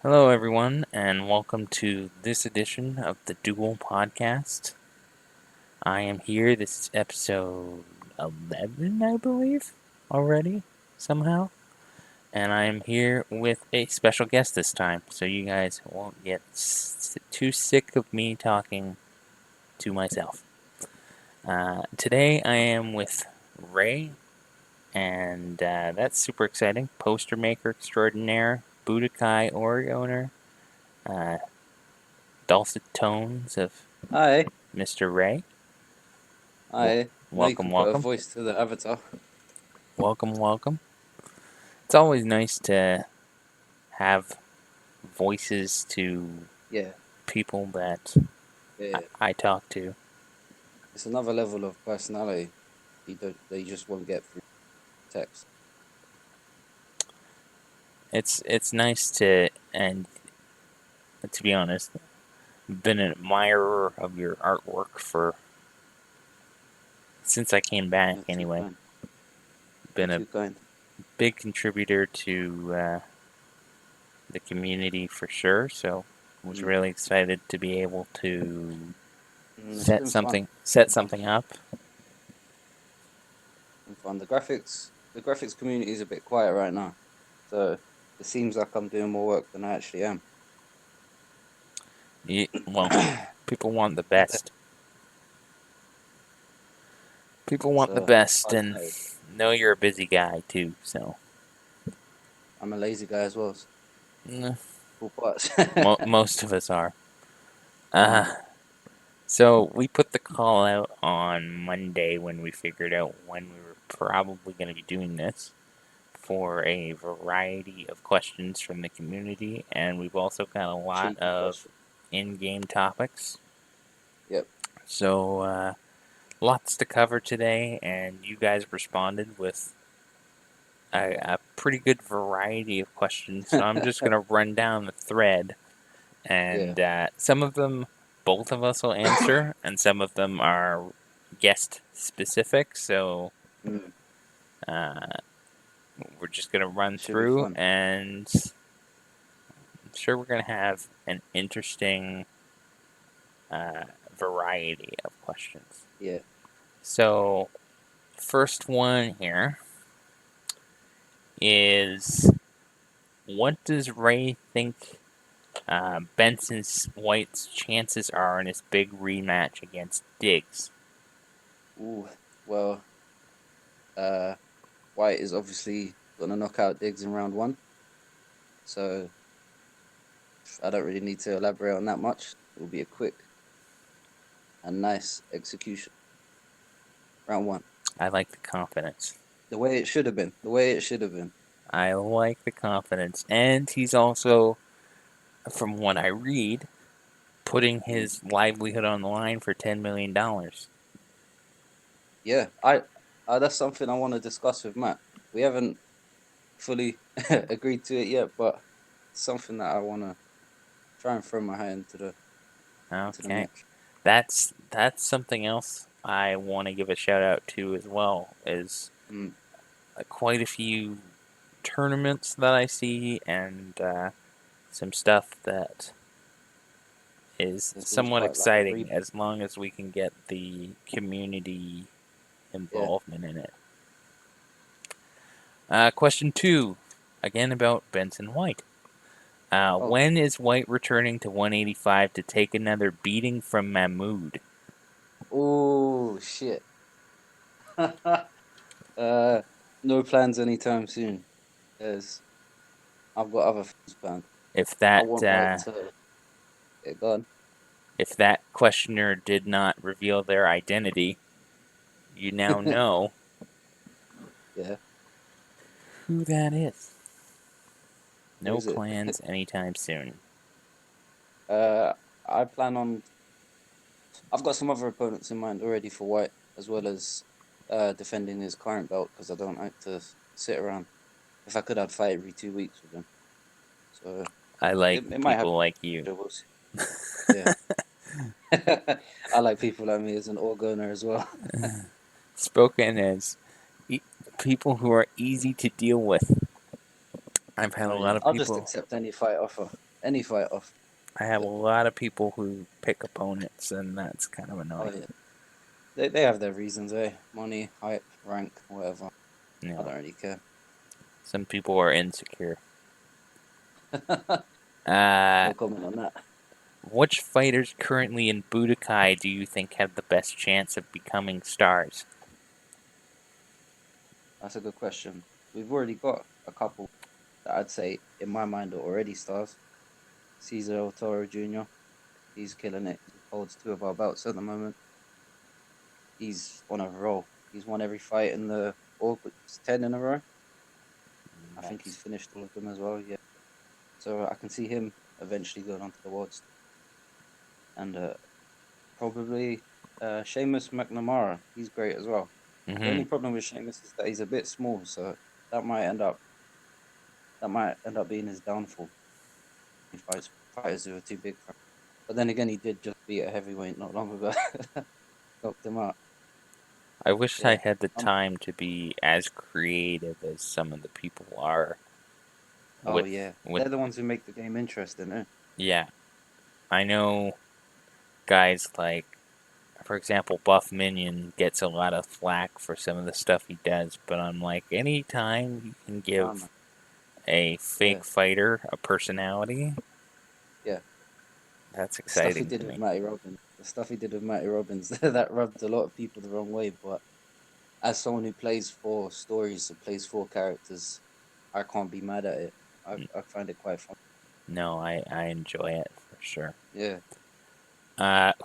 Hello, everyone, and welcome to this edition of the Duel podcast. I am here. This is episode 11, I believe, already, somehow. And I am here with a special guest this time, so you guys won't get too sick of me talking to myself. Today I am with Ray, and that's super exciting. Poster maker extraordinaire, Budokai owner, uh, dulcet tones of Hi, Mr. Ray. hi. Now you Welcome, can put a welcome, voice to the avatar. welcome. It's always nice to have voices to Yeah, people that yeah. I talk to. It's another level of personality that you just won't get through text. It's nice to, and to be honest, been an admirer of your artwork for since I came back. You're too Anyway, kind. You're been a too kind. big contributor to the community for sure. So was Mm. really excited to be able to It's been fun. set something up. Been fun. The graphics community is a bit quiet right now, so it seems like I'm doing more work than I actually am. Well, people want the best. People want the So best, hard and day. know you're a busy guy too. So I'm a lazy guy as well. So mm, cool parts. most of us are. Uh, Mm. so we put the call out on Monday when we figured out when we were probably going to be doing this for a variety of questions from the community, and we've also got a lot Cheeky of question. in-game topics. Yep. So lots to cover today, and you guys responded with a pretty good variety of questions. So I'm just going to run down the thread, Yeah. and some of them both of us will answer, and some of them are guest specific. So Mm. uh, we're just going to run It should be through, fun. and I'm sure we're going to have an interesting uh, variety of questions. Yeah. So, first one here is, what does Ray think Benson White's chances are in his big rematch against Diggs? Ooh. Well. Uh. White is obviously gonna knock out Diggs in round one, so I don't really need to elaborate on that much. It will be a quick and nice execution. Round one, I like the confidence. the way it should have been. The way it should have been. I like the confidence. And he's also, from what I read, putting Mm. his livelihood on the line for $10 million. Yeah, I that's something I want to discuss with Matt. We haven't fully agreed to it yet, but it's something that I want to try and throw my hat into the Okay. mix. That's something else I want to give a shout out to as well, is Mm. quite a few tournaments that I see, and some stuff that is It seems somewhat quite like a exciting reboot. as long as we can get the community Yeah. involvement in it. Question 2, again about Benson White. Oh. When is White returning to 185 to take another beating from Mahmood? Oh shit. uh, no plans anytime soon. There's I've got other things planned. If I that want White to get gone. if that questioner did not reveal their identity, you now know Yeah. who that is. Who No is it? plans anytime soon. Uh, I plan on. I've got some other opponents in mind already for White, as well as defending his current belt because I don't like to sit around. If I could, I'd fight every 2 weeks with him. So I like it might happen. people like you. We'll see. Yeah. I like people like me as an org owner as well. Spoken as e- people who are easy to deal with. I've had Oh a yeah. lot of I'll just people. accept any fight offer. any fight off. I have a lot of people who pick opponents, and that's kind of Oh annoying. yeah, they have their reasons, eh? Money, hype, rank, whatever. You I know, don't really care. some people are insecure. Uh, No comment on that. which fighters currently in Budokai do you think have the best chance of becoming stars? That's a good question. We've already got a couple that I'd say, in my mind, are already stars. Cesar Toro Jr. He's killing it. He holds two of our belts at the moment. He's on a roll. He's won every fight in the org, which is 10 in a row. I think he's Nice. finished all of them as well. Yeah. So I can see him eventually going on to the world. And probably Seamus McNamara. He's great as well. The Mm-hmm. only problem with Seamus is that he's a bit small, so that might end up that might end up being his downfall. He fights fighters who are too big for him. But then again, he did just beat a heavyweight not long ago. Knocked him out. I wish I Yeah. had the Um. time to be as creative as some of the people are Oh with yeah, with they're the ones who make the game interesting, eh? yeah. I know guys like, for example, Buff Minion gets a lot of flack for some of the stuff he does, but I'm like, anytime you can Nah, man. give a Yeah, fake fighter a personality, yeah. that's The stuff he exciting did to with me. Matty Robbins, that rubbed a lot of people the wrong way. But as someone who plays for stories, who plays for characters, I can't be mad at it. I find it quite fun. No, I enjoy it for sure. Yeah,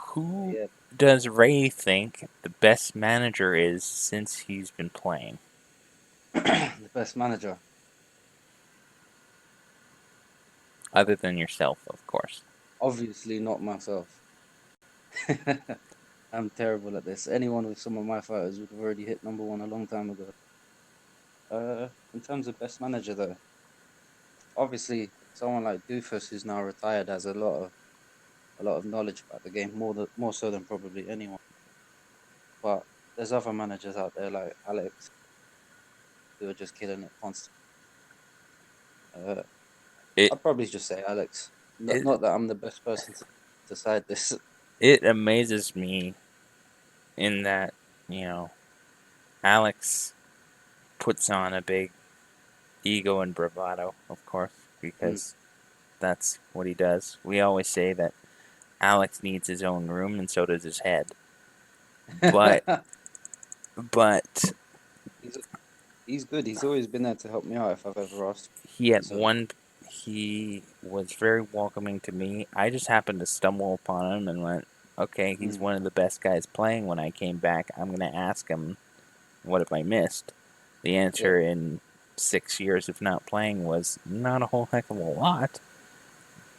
Who yeah. does Ray think the best manager is since he's been playing? The best manager, Other than yourself, of course. obviously not myself. I'm terrible at this. Anyone with some of my fighters would have already hit number one a long time ago. In terms of best manager though, obviously someone like Doofus who's now retired has a lot of knowledge about the game, more so than probably anyone. But there's other managers out there like Alex who are just killing it constantly. Uh, It I'd probably just say Alex. Not it not that I'm the best person to decide this. it amazes me in that, you know, Alex puts on a big ego and bravado, of course, Mm. because that's what he does. We always say that Alex needs his own room and so does his head. But but he's he's good. He's always been there to help me out if I've ever asked. he had So one he was very welcoming to me. I just happened to stumble upon him and went, okay, he's mm, one of the best guys playing. When I came back, I'm going to ask him, what have I missed? The yeah, answer in 6 years of not playing was not a whole heck of a lot,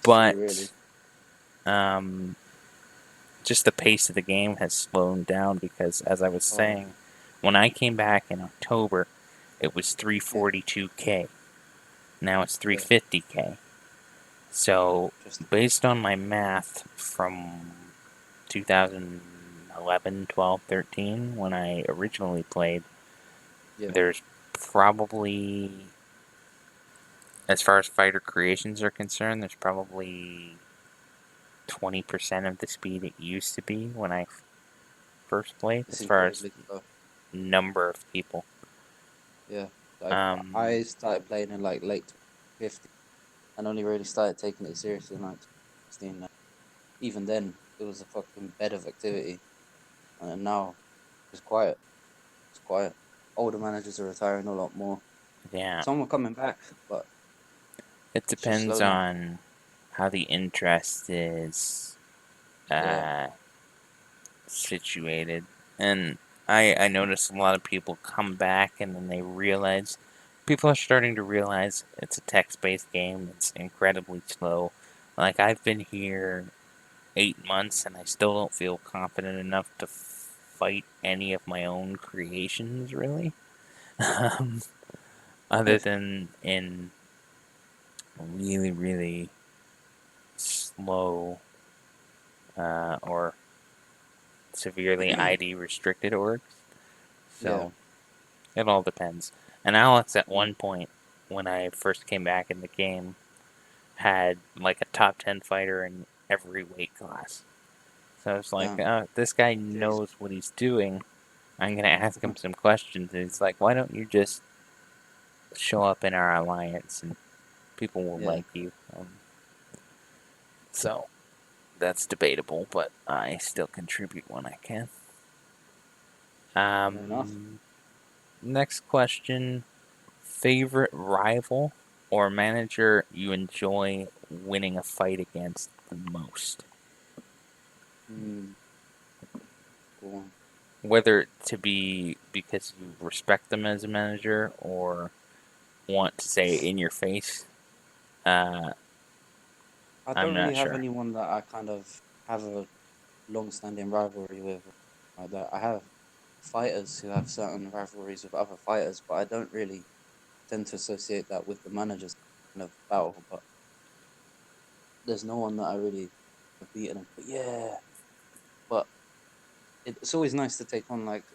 it's true, really. but um, just the pace of the game has slowed down because, as I was Oh saying, when I came back in October, it was yeah, 342K. Now it's yeah. 350K. So, Just based on my math from 2011, 12, 13, when I originally played, yeah. there's probably, as far as fighter creations are concerned, there's probably 20% of the speed it used to be when I first played, It's as far as incredibly slow. number of people. Yeah, like Um, I started playing in like late 50 and only really started taking it seriously in like 16. Even then, it was a fucking bed of activity, and now it's quiet. It's quiet. Older managers are retiring a lot more. yeah, Some are coming back, but it it's just depends slow now. on how the interest is Yeah, uh, situated. And I notice a lot of people come back and then they realize, people are starting to realize it's a text based game, it's incredibly slow. Like, I've been here 8 months and I still don't feel confident enough to fight any of my own creations, really. um, Other than in really, really slow or severely ID restricted orgs. yeah. So it all depends. And Alex, at Mm. one point, when I first came back in the game, had like a top 10 fighter in every weight class. So it's like, Damn. this guy Jeez. knows what he's doing. I'm gonna ask him some questions, and it's like, why don't you just show up in our alliance and people will Yeah. like you? So that's debatable, but I still contribute when I can. Fair enough. Um, Next question: favorite rival or manager you enjoy winning a fight against the most? Hmm. Go on. Whether to be because you respect them as a manager or want to say in your face, uh, I I'm don't really not have sure. anyone that I kind of have a long-standing rivalry with like that. I have fighters who have certain rivalries with other fighters, but I don't really tend to associate that with the managers kind of battle. But there's no one that I really have beaten and put, yeah. But it's always nice to take on like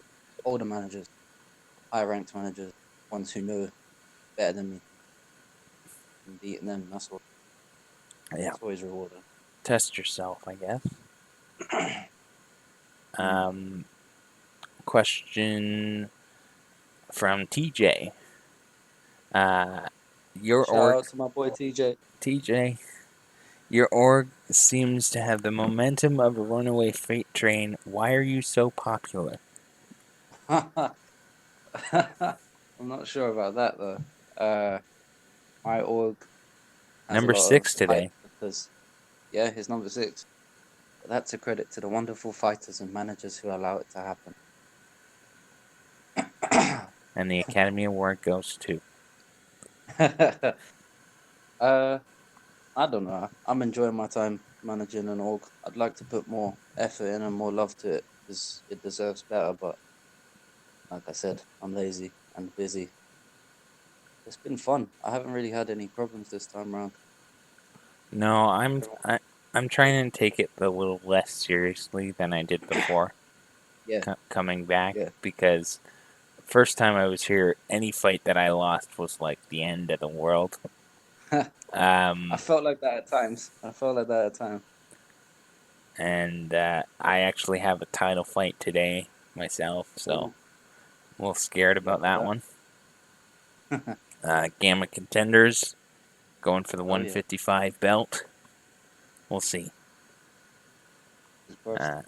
older managers, higher ranked managers, ones who know better than me and beating them. That's all. Yeah, It's always rewarding. test yourself, I guess. Mm. Um, Question from TJ. Uh, your Shout org, out to my boy TJ. TJ, your org seems to have the momentum of a runaway freight train. Why are you so popular? I'm not sure about that though. My org has a Number lot of six hype today. because yeah, he's number six. But that's a credit to the wonderful fighters and managers who allow it to happen. And the Academy Award goes to. uh, I don't know. I'm enjoying my time managing an org. I'd like to put more effort in and more love to it because it deserves better. But like I said, I'm lazy and busy. It's been fun. I haven't really had any problems this time around. No, Everyone, I'm trying to take it a little less seriously than I did before yeah, coming back yeah. because first time I was here, any fight that I lost was like the end of the world. I Um, felt like that at times. I felt like that at times. and I actually have a title fight today myself, so Oh, I'm a little scared good about luck with that one. Gamma contenders going for the Oh yeah, 155 belt. We'll see. it's crossed. Uh,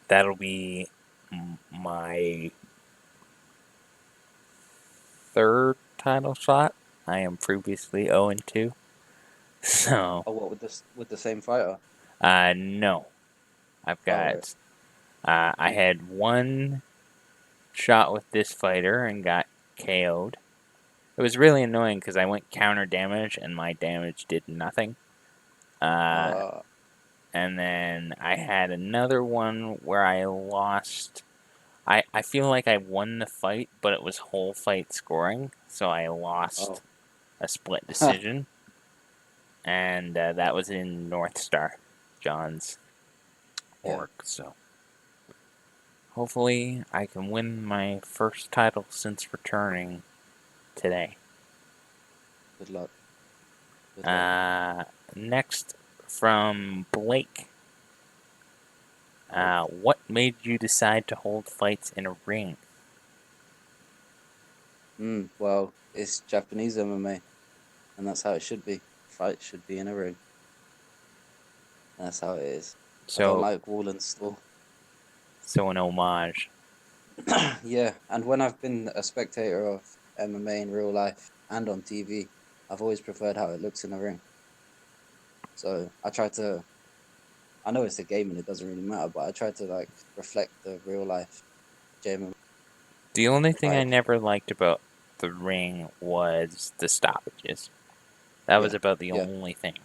that'll be my third title shot. I am previously 0-2. So, Oh, what with this with the same fighter? no. I've Oh right. got, I had one shot with this fighter and got KO'd. It was really annoying because I went counter damage and my damage did nothing. Uh, Uh and then I had another one where I lost. I feel like I won the fight, but it was whole fight scoring, so I lost oh. a split decision. And that was in North Star, John's Yeah. org. So hopefully I can win my first title since returning today. Good luck. Good luck. Uh, Next from Blake. Blake. What made you decide to hold fights in a ring? Well, it's Japanese MMA, and that's how it should be. Fight should be in a ring. That's how it is. I don't So, like wall and stall. so an homage. Yeah, and when I've been a spectator of MMA in real life and on TV, I've always preferred how it looks in the ring. So I try to. I know it's a game and it doesn't really matter, but I try to like reflect the real life JMM The only thing I vibe. never liked about the ring was the stoppages. That was Yeah, about the yeah, only thing.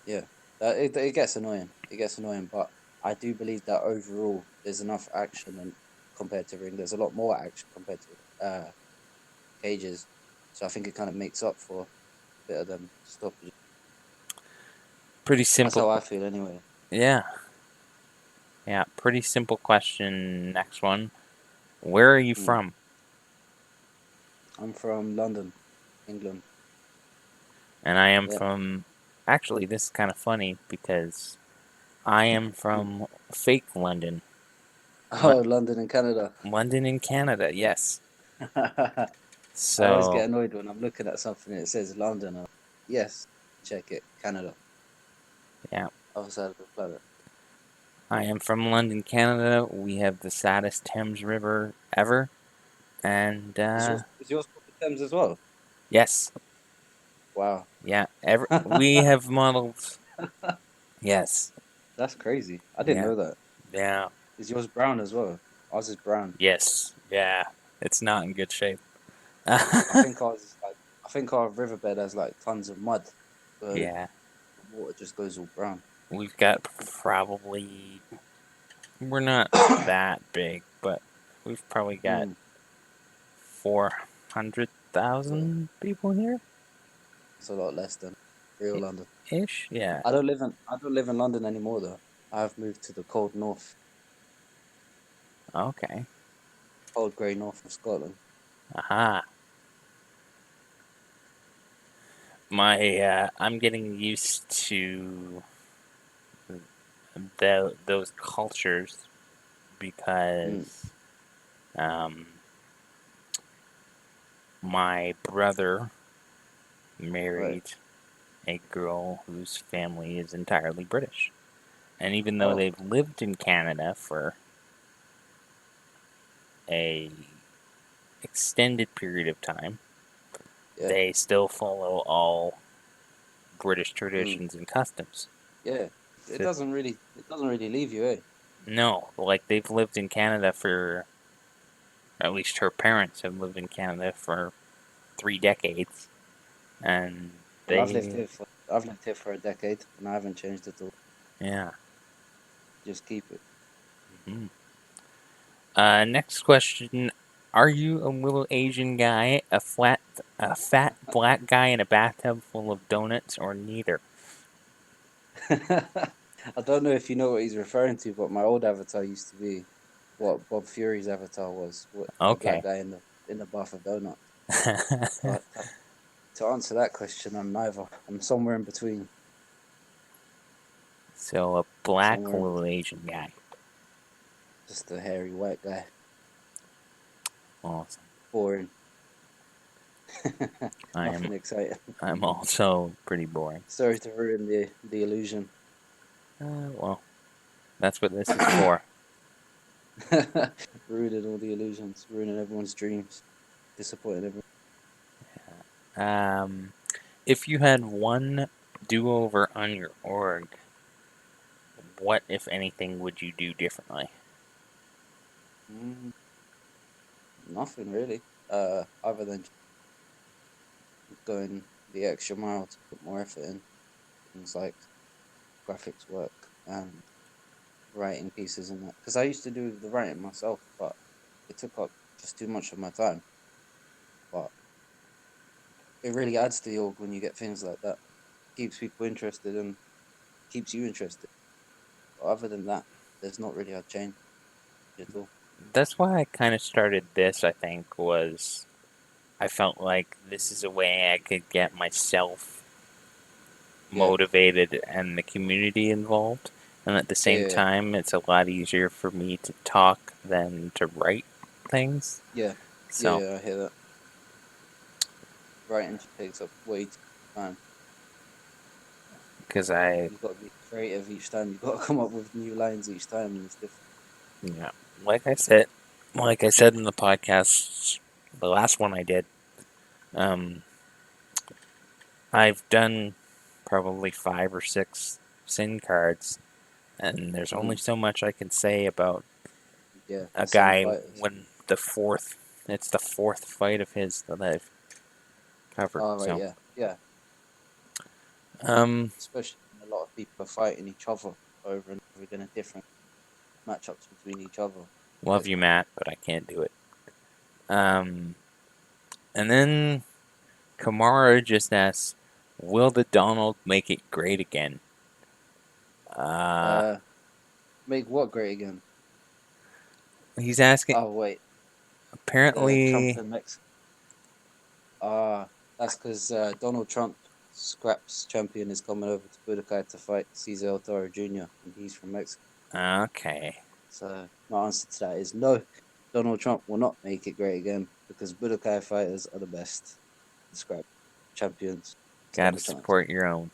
yeah. It gets annoying. It gets annoying, but I do believe that overall there's enough action and compared to ring, there's a lot more action compared to cages. So I think it kind of makes up for a bit of them stoppages. Pretty That's simple. how I feel anyway. Yeah, yeah. Pretty simple question. Next one. Where are you Mm. from? I'm from London, England. And I am Yeah. from. Actually, this is kind of funny because I am from fake London. Lo- Oh, London and Canada. London in Canada, yes. I always So, get annoyed when I'm looking at something and it says London. Yes, check it, Canada, yeah, other side of the planet. I am from London, Canada. We have the saddest Thames River ever. And, Is yours called the Thames as well? yes, Wow, yeah, we have modeled. Yes, that's crazy. I didn't yeah, know that. yeah, Is yours brown as well? Ours is brown. yes, yeah. It's not in good shape. I think ours is like I think our riverbed has like tons of mud, so Yeah, the water just goes all brown. we've got probably. We're not that big, but we've probably got Mm, 400,000 so people here it's a lot less than real London. ish. Yeah. I don't live in London anymore though. I've moved to the cold north, Okay. cold grey north of Scotland. Aha. I'm getting used to those cultures Mm, because um, my brother right. married a girl whose family is entirely British. And even though Oh, they've lived in Canada for a extended period of time, yeah. they still follow all British Mm, traditions and customs. yeah. So, It doesn't really leave you, eh? no, like they've lived in Canada for, at least her parents have lived in Canada for 3 decades, and Well, they, I've lived here for a decade and I haven't changed at all. yeah. Just keep it. Mhm. Next question: are you a little Asian guy, a fat black guy in a bathtub full of donuts, or neither? I don't know if you know what he's referring to, but my old avatar used to be what Bob Fury's avatar was, what the black Okay. guy in the bath of donuts. But to answer that question, I'm neither. I'm somewhere in between. So a black Somewhere in little between. Asian guy. Just a hairy white guy. Awesome. Boring. I am. Nothing exciting. I'm also pretty boring. Sorry to ruin the illusion. Well, that's what this is for. Ruining all the illusions, ruining everyone's dreams, disappointing everyone. Um, if you had one do-over on your org, what, if anything, would you do differently? Mm, nothing really. Other than just going the extra mile to put more effort in things like graphics work and writing pieces and that. Because I used to do the writing myself, but it took up just too much of my time. But it really adds to the org when you get things like that. Keeps people interested and keeps you interested. But other than that, there's not really a change at all. That's why I kind of started this, I think, was I felt like this is a way I could get myself Yeah, motivated and the community involved. And at the same yeah, time, it's a lot easier for me to talk than to write things. yeah, yeah, So, yeah. I hear that. Writing just takes up way too much time. because I, You've got to be creative each time. You've got to come up with new lines each time, and it's different. yeah, like I said, like I said in the podcast, the last one I did, um, I've done probably 5 or 6 sin cards, and there's only Mm, so much I can say about yeah, a Sin guy Fighters. when it's the fourth fight of his that I've covered. Oh, right, So, yeah, yeah. um, Especially when a lot of people are fighting each other over and over again in different matchups between each other. love Like, you, Matt, but I can't do it. Um, and then Kamara just asks, "Will the Donald make it great again?" Uh, uh, make what great again? he's asking. Oh, wait, the Trump Apparently, and Mexico. Ah, that's because Donald Trump's Scraps champion is coming over to Budokai to fight Cesar El Toro Jr. and he's from Mexico. Okay. So my answer to that is no. Donald Trump will not make it great again because Budokai fighters are the best. The Scrap champions stand Gotta a chance. support your own.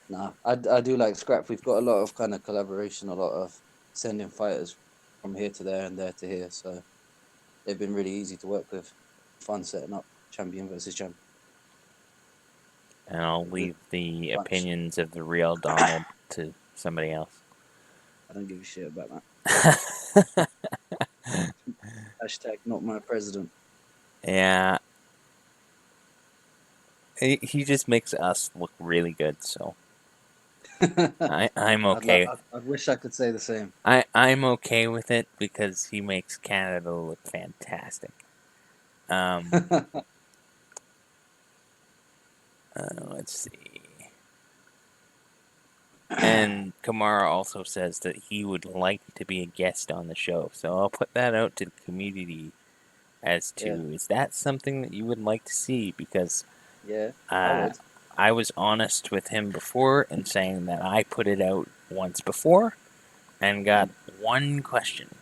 Nah, I do like Scrap. We've got a lot of kind of collaboration, a lot of sending fighters from here to there and there to here. So they've been really easy to work with. Fun setting up champion versus champion. And I'll A good leave the bunch. opinions of the real Donald to somebody else. I don't give a shit about that. Hashtag not my president. Yeah, he just makes us look really good, so I'm okay. I wish I could say the same. I'm okay with it because he makes Canada look fantastic. Um, let's see. And Kamara also says that he would like to be a guest on the show, so I'll put that out to the community as Yeah, to is that something that you would like to see? Because yeah, I uh, would. I was honest with him before in saying that I put it out once before and got Mm, one question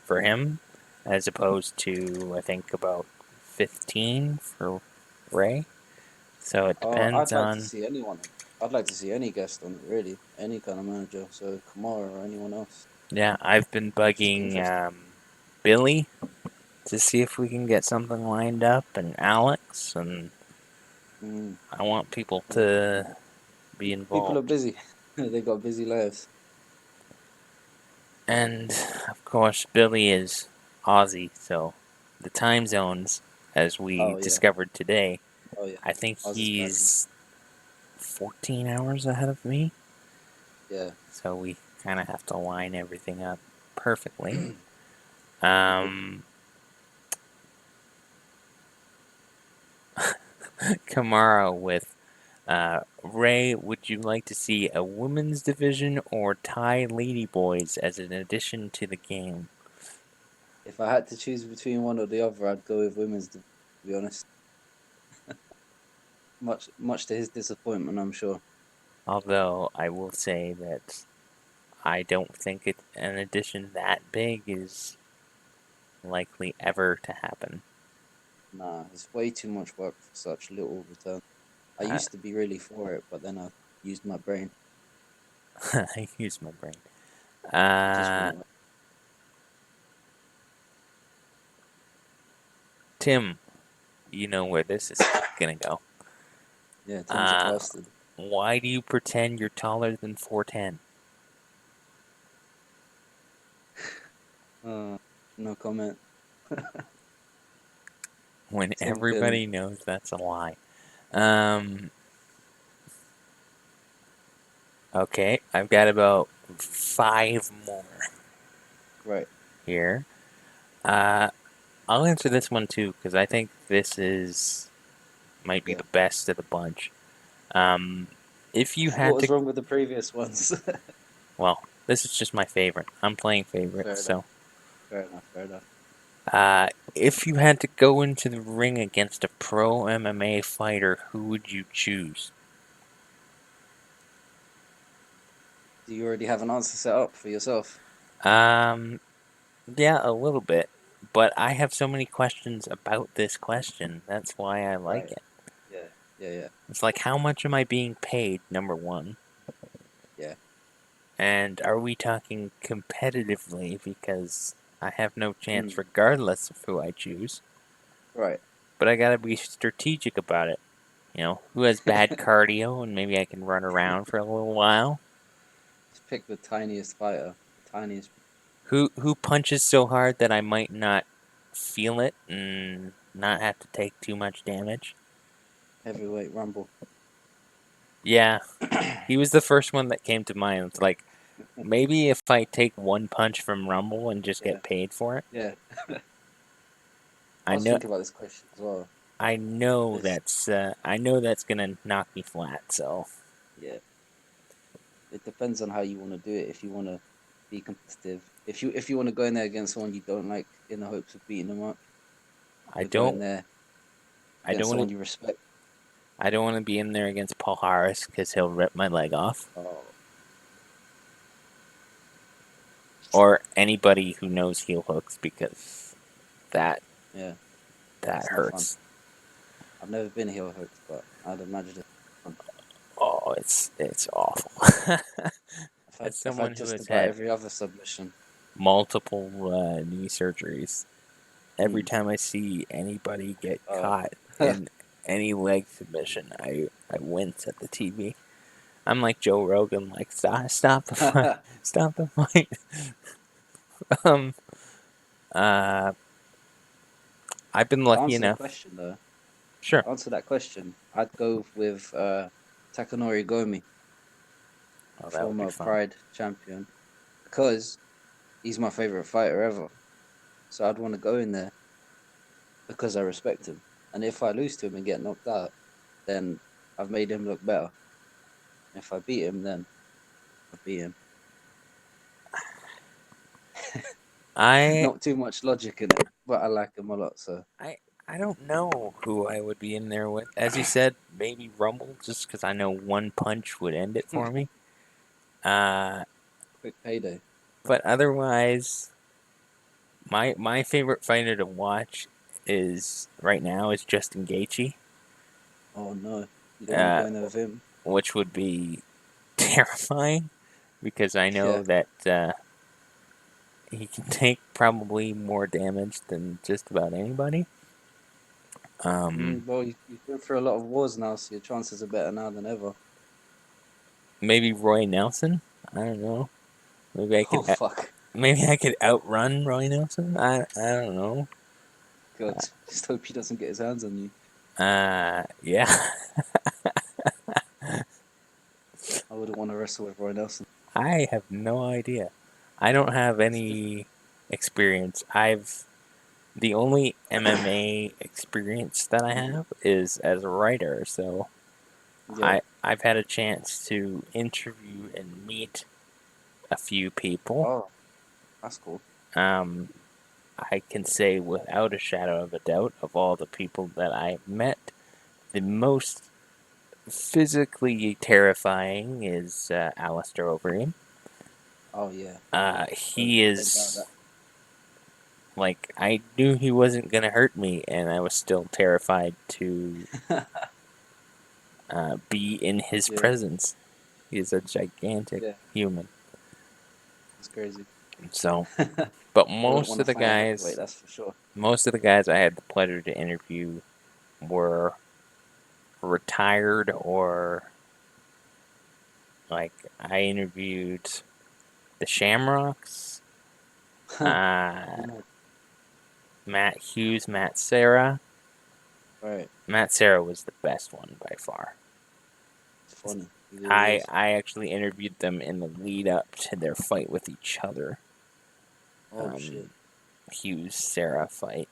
for him, as opposed to I think about 15 for Ray. So it depends I'd like to on. see anyone. I'd like to see any guest on it, really. Any kind of manager. So Kamara or anyone else. Yeah, I've been Just be bugging interesting. Billy to see if we can get something lined up, and Alex, and Mm. I want people Yeah. to be People are involved. busy. They got busy lives. And of course, Billy is Aussie, so the time zones, as we Oh yeah. discovered today, Oh yeah. I think Ozzy's classic. he's 14 hours ahead of me. Yeah. So we kind of have to line everything up perfectly. Be good. Um, Kamara with Ray, would you like to see a women's division or Thai lady boys as an addition to the game? If I had to choose between one or the other, I'd go with women's. To be honest, much to his disappointment, I'm sure. Although I will say that I don't think an addition that big is likely ever to happen. Nah, it's way too much work for such little return. I I, used to be really for it, but then I used my brain. I use my brain. It just Uh, wouldn't work. Tim, you know where this is gonna go. Yeah, Tim's a Uh, bastard. why do you pretend you're taller than 4'10"? Uh, no comment. When Tim can. everybody knows that's a lie. Um, okay, I've got about 5 more Right. here. Uh, I'll answer this one too because I think this is might be Yeah. the best of the bunch. Um, if you What had was to, wrong with the previous ones? well, this is just my favorite. I'm playing favorites, Fair enough. so Fair enough. Fair enough. if you had to go into the ring against a pro MMA fighter, who would you choose? Do you already have an answer set up for yourself? Um, yeah, a little bit, but I have so many questions about this question. That's why I like Right. it. Yeah. Yeah. Yeah. It's like, how much am I being paid? Number one. Yeah. And are we talking competitively? Because I have no chance Mm. regardless of who I choose. Right. But I gotta be strategic about it. You know, who has bad cardio and maybe I can run around for a little while? Just pick the tiniest fighter. The tiniest Who punches so hard that I might not feel it and not have to take too much damage? heavyweight rumble. Yeah, he was the first one that came to mind. It's like maybe if I take one punch from Rumble and just Yeah. get paid for it. Yeah. I I was know thinking about this question as well. This. I know that's gonna knock me flat. So Yeah. It depends on how you want to do it. If you want to be competitive, if you want to go in there against someone you don't like in the hopes of beating them up, I or go in don't there I against don't someone want you respect. I don't want to be in there against Paul Harris because he'll rip my leg off. Oh, Or anybody who knows heel hooks because that yeah, that that's no fun. hurts. I've never been heel hooked, but I'd imagine it's fun. Oh, it's awful. As I've someone had who just has about had every other submission. multiple knee surgeries, every Mm. time I see anybody get Oh, caught in any leg submission, I wince at the TV. I'm like Joe Rogan, like stop the fight, to stop the fight. um, uh, I've been lucky answer the enough. question though, Sure. to answer that question, I'd go with Takanori Gomi, Oh, that would be former fun. Pride champion, because he's my favorite fighter ever. So I'd want to go in there because I respect him. And if I lose to him and get knocked out, then I've made him look better. If I beat him, then I beat him. I Not too much logic in it, but I like him a lot. So I I don't know who I would be in there with. As you said, maybe Rumble, just because I know one punch would end it for me. Uh, quick payday. but otherwise, my favorite fighter to watch is right now is Justin Gaethje, Oh no, you don't want to uh, go in there with him. which would be terrifying because I Yeah. know that he can take probably more damage than just about anybody. Um, Well, you've been through a lot of wars now, so your chances are better now than ever. maybe Roy Nelson. I don't know. Maybe I Oh could fuck, maybe I could outrun Roy Nelson. I don't know. God, just hope he doesn't get his hands on you. Yeah. I wouldn't want to wrestle with Roy Nelson. I have no idea. I don't have any experience. I've the only MMA experience that I Mm, have is as a writer, so yeah. I've had a chance to interview and meet a few people. Oh, that's cool. Um, I can say without a shadow of a doubt, of all the people that I've met, the most physically terrifying is Alistair Overeem. Oh yeah, He don't doubt is like I knew he wasn't gonna hurt me, and I was still terrified to that. be in his Yeah, presence. He's a gigantic yeah, human. that's crazy. So, I but wouldn't want to fight a heavyweight, that's for sure. most of the guys I had the pleasure to interview were retired or like I interviewed the Shamrocks, uh, Mad. Matt Hughes, Matt Sarah. Right, Matt Sarah was the best one by far. it's funny. He really is. I actually interviewed them in the lead up to their fight with each other. Oh Um, shit. Hughes Sarah fight,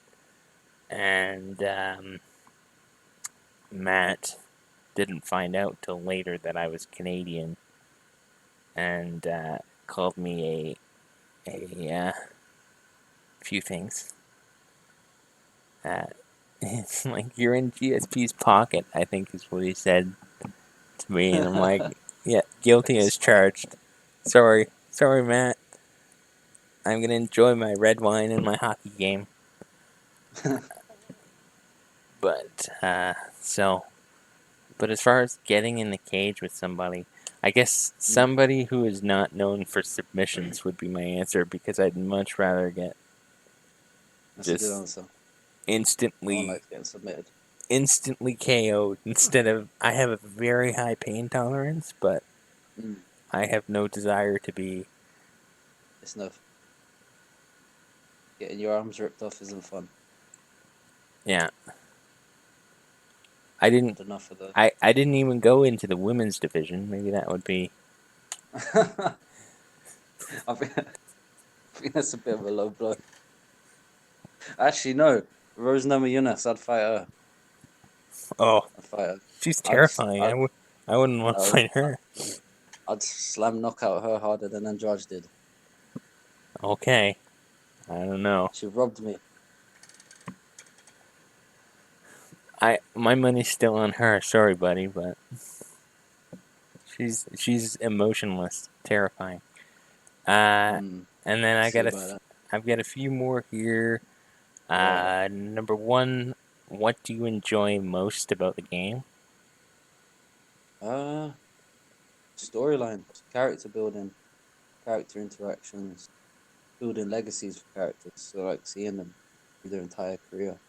and Matt didn't find out till later that I was Canadian, and called me a few things. Uh, it's like you're in GSP's pocket, I think is what he said to me, and I'm like, yeah, guilty Like a as spy. charged. Sorry, Matt. I'm gonna enjoy my red wine and my hockey game. But so, but as far as getting in the cage with somebody, I guess Mm, somebody who is not known for submissions would be my answer because I'd much rather get that's a good just answer. No one instantly likes getting submitted. instantly KO'd instead of I have a very high pain tolerance, but Mm, I have no desire to be. it's enough. Getting your arms ripped off isn't fun. Yeah, I didn't. Had enough of the. I didn't even go into the women's division. Maybe that would be. I think that's a bit of a low blow. Actually, no. Rose Namajunas, I'd fight her. Oh, I'd fight her. she's I'd, s- terrifying. I'd, I wouldn't want to no, fight her. I'd slam knockout her harder than Andrade did. Okay, I don't know. She robbed me. my money's still on her. Sorry, buddy, but she's emotionless, terrifying. Uh, Mm, and then see about that. I've got a few more here. Right. Number one, what do you enjoy most about the game? Uh, Storylines, character building, character interactions, building legacies for characters. So like seeing them through their entire career,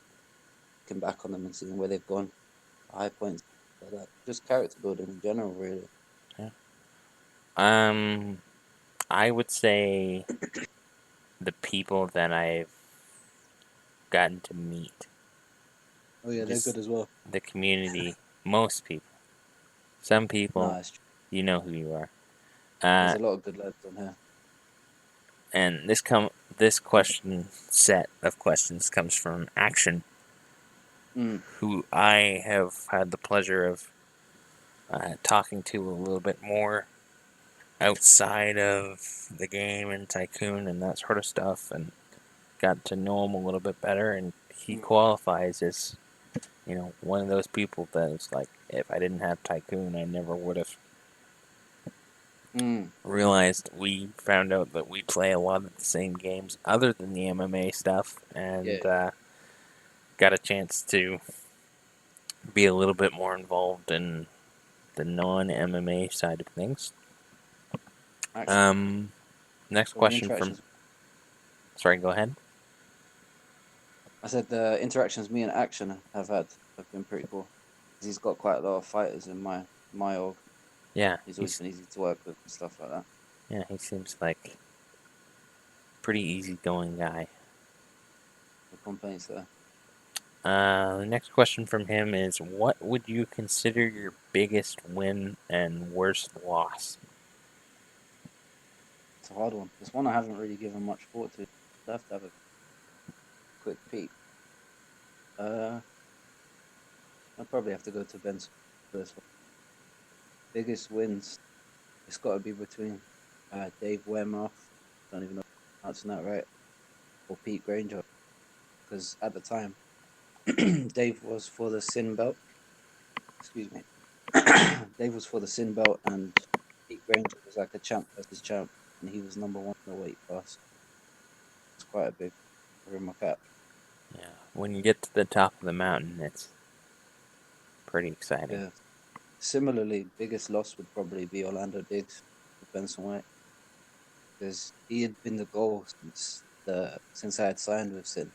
looking back on them and seeing where they've gone, high points like that. Just character building in general, really. Yeah. Um, I would say the people that I've gotten to meet, Oh yeah, they're just good as well. the community, most people. Some Nah, people, it's true. you know who you are. There's Uh, a lot of good lads on here. and this question set of questions comes from Action, Mm, who I have had the pleasure of talking to a little bit more outside of the game and Tycoon and that sort of stuff, and got to know him a little bit better. And he mm, qualifies as one of those people that is like, if I didn't have Tycoon, I never would have mm. realized. We found out that we play a lot of the same games other than the MMA stuff, Yeah, and got a chance to be a little bit more involved in the non MMA side of things. action. Um, Next Well, the question from. interactions. Sorry, go ahead. I said the interactions me and Action have had have been pretty cool. 'Cause he's got quite a lot of fighters in my org. Yeah, He's always been easy to work with and stuff like that. he seems like pretty easygoing guy. No complaints there. The next question from him is, what would you consider your biggest win and worst loss? It's a hard one. This one I haven't really given much thought to. I have to have a quick peek. Uh, I'd probably have to go to Ben's first one. Biggest wins. It's got to be between Dave Wehrmouth. Don't even know if I'm pronouncing that right. Or Pete Granger. Because at the time, Dave was for the Sin Belt. Excuse me. Dave was for the Sin Belt, and Pete Granger was like a champ versus champ, and he was number one in the weight class. It's quite a big in my cap. Yeah, when you get to the top of the mountain, it's pretty exciting. Yeah. Similarly, biggest loss would probably be Orlando Diggs with Benson White because he had been the goal since I had signed with Sin.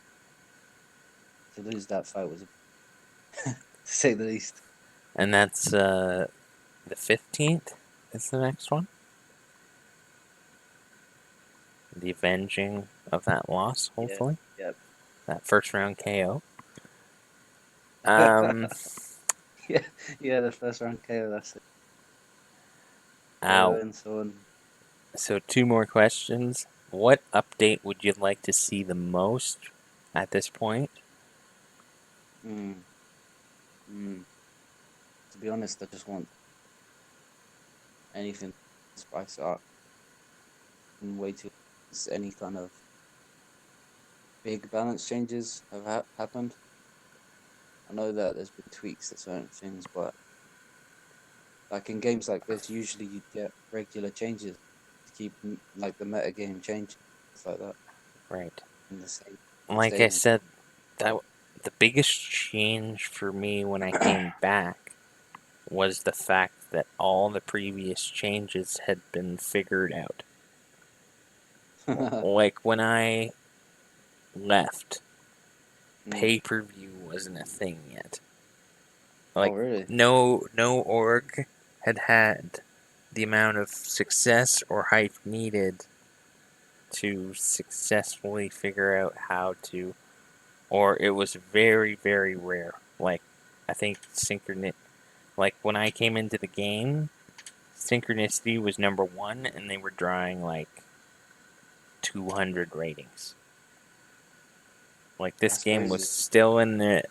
To lose that fight was, to say the least. And that's the 15th is the next one. The avenging of that loss, Yeah, hopefully. yeah, That first round KO. Um, yeah, yeah. The first round KO. That's it. uh, And so on. so two more questions. What update would you like to see the most at this point? Mm, mm. To be honest, I just want anything to spice it up. And way too any kind of big balance changes have happened. I know that there's been tweaks to certain things, but like in games like this, usually you get regular changes to keep like the meta game changing, stuff like that, Right. in the same Like I staying. said, that the biggest change for me when I came back was the fact that all the previous changes had been figured out. Like when I left, Mm. pay per view wasn't a thing yet. Oh, Like really? no org had the amount of success or hype needed to successfully figure out how to, or it was very rare. Like I think like when I came into the game, synchronicity was number one, and they were drawing like 200 ratings. Like this That's game was crazy. still in the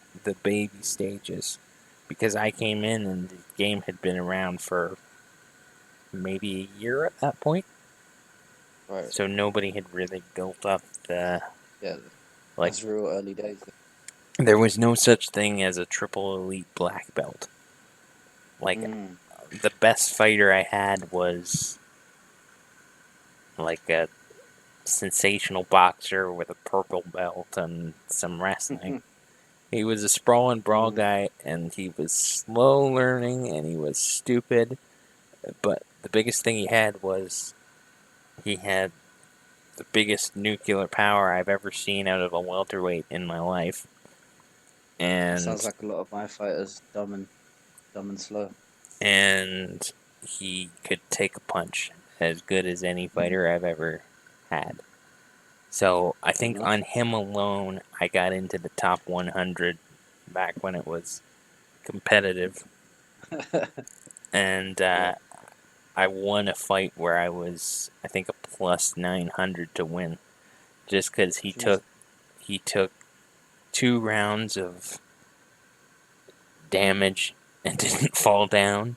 baby stages because I came in and the game had been around for maybe a year at that point. Right. So nobody had really built up the Yeah, like that's real early days. There was no such thing as a triple elite black belt. Like, Mm. the best fighter I had was like a sensational boxer with a purple belt and some wrestling. He was a sprawl and brawl Mm. guy, and he was slow learning, and he was stupid. But the biggest thing he had was he had the biggest nuclear power I've ever seen out of a welterweight in my life. That sounds And like a lot of my fighters, dumb and slow. and he could take a punch as good as any Mm. fighter I've ever had. So I Fair think enough. on him alone, I got into the top 100 back when it was competitive, and Yeah. I won a fight where I was, I think, a plus 900 to win, just because Jeez. he took 2 rounds of damage and didn't fall down,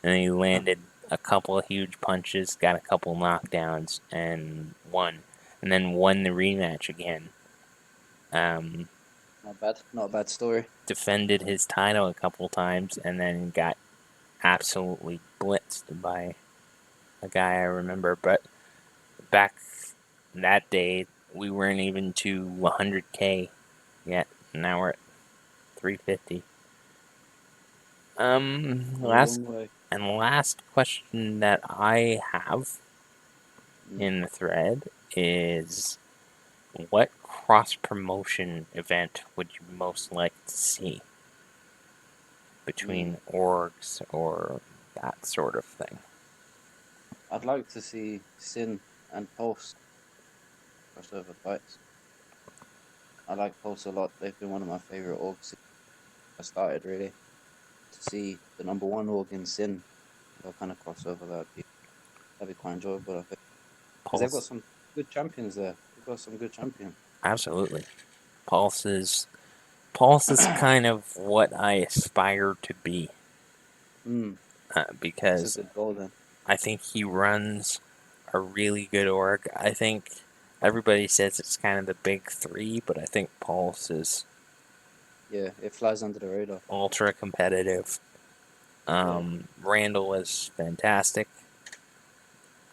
and he landed a couple of huge punches, got a couple knockdowns, and won, and then won the rematch again. Um, Not bad. Not a bad story. Defended his title a couple times, and then got absolutely blitzed by a guy I remember. But back that day, we weren't even to 100K yet. Now we're at 350. A long way. Last question that I have Mm. in the thread is, what cross promotion event would you most like to see Mm. between orgs or that sort of thing? I'd like to see Sin and Pulse crossover fights. I like Pulse a lot. They've been one of my favorite orgs since I started, really. To see the number one org in Sin, they'll kind of crossover. That'd be quite enjoyable, I think, because they've got Pulse, some good champions there. They've got some good champions. absolutely. Pulse is Pulse is kind of what I aspire to be, Mm. That's a because good goal then. I think he runs a really good org. I think everybody says it's kind of the big three, but I think Pulse is Yeah, it flies under the radar. ultra competitive. Yeah, Randall is fantastic. he's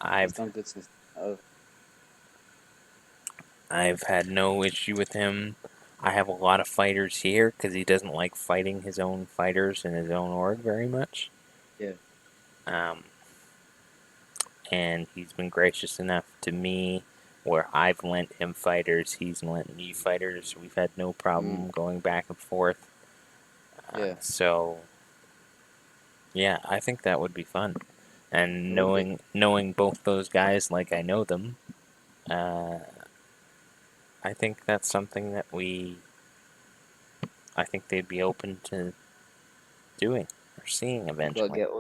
I've done good since. Oh, I've had no issue with him. I have a lot of fighters here because he doesn't like fighting his own fighters in his own org very much. yeah. Um, and he's been gracious enough to me where I've lent him fighters, he's lent me fighters. We've had no Mm. problem going back and forth. Yeah, So yeah, I think that would be fun. it And would be. knowing both those guys like I know them, uh, I think that's something that I think they'd be open to doing or seeing You gotta eventually. get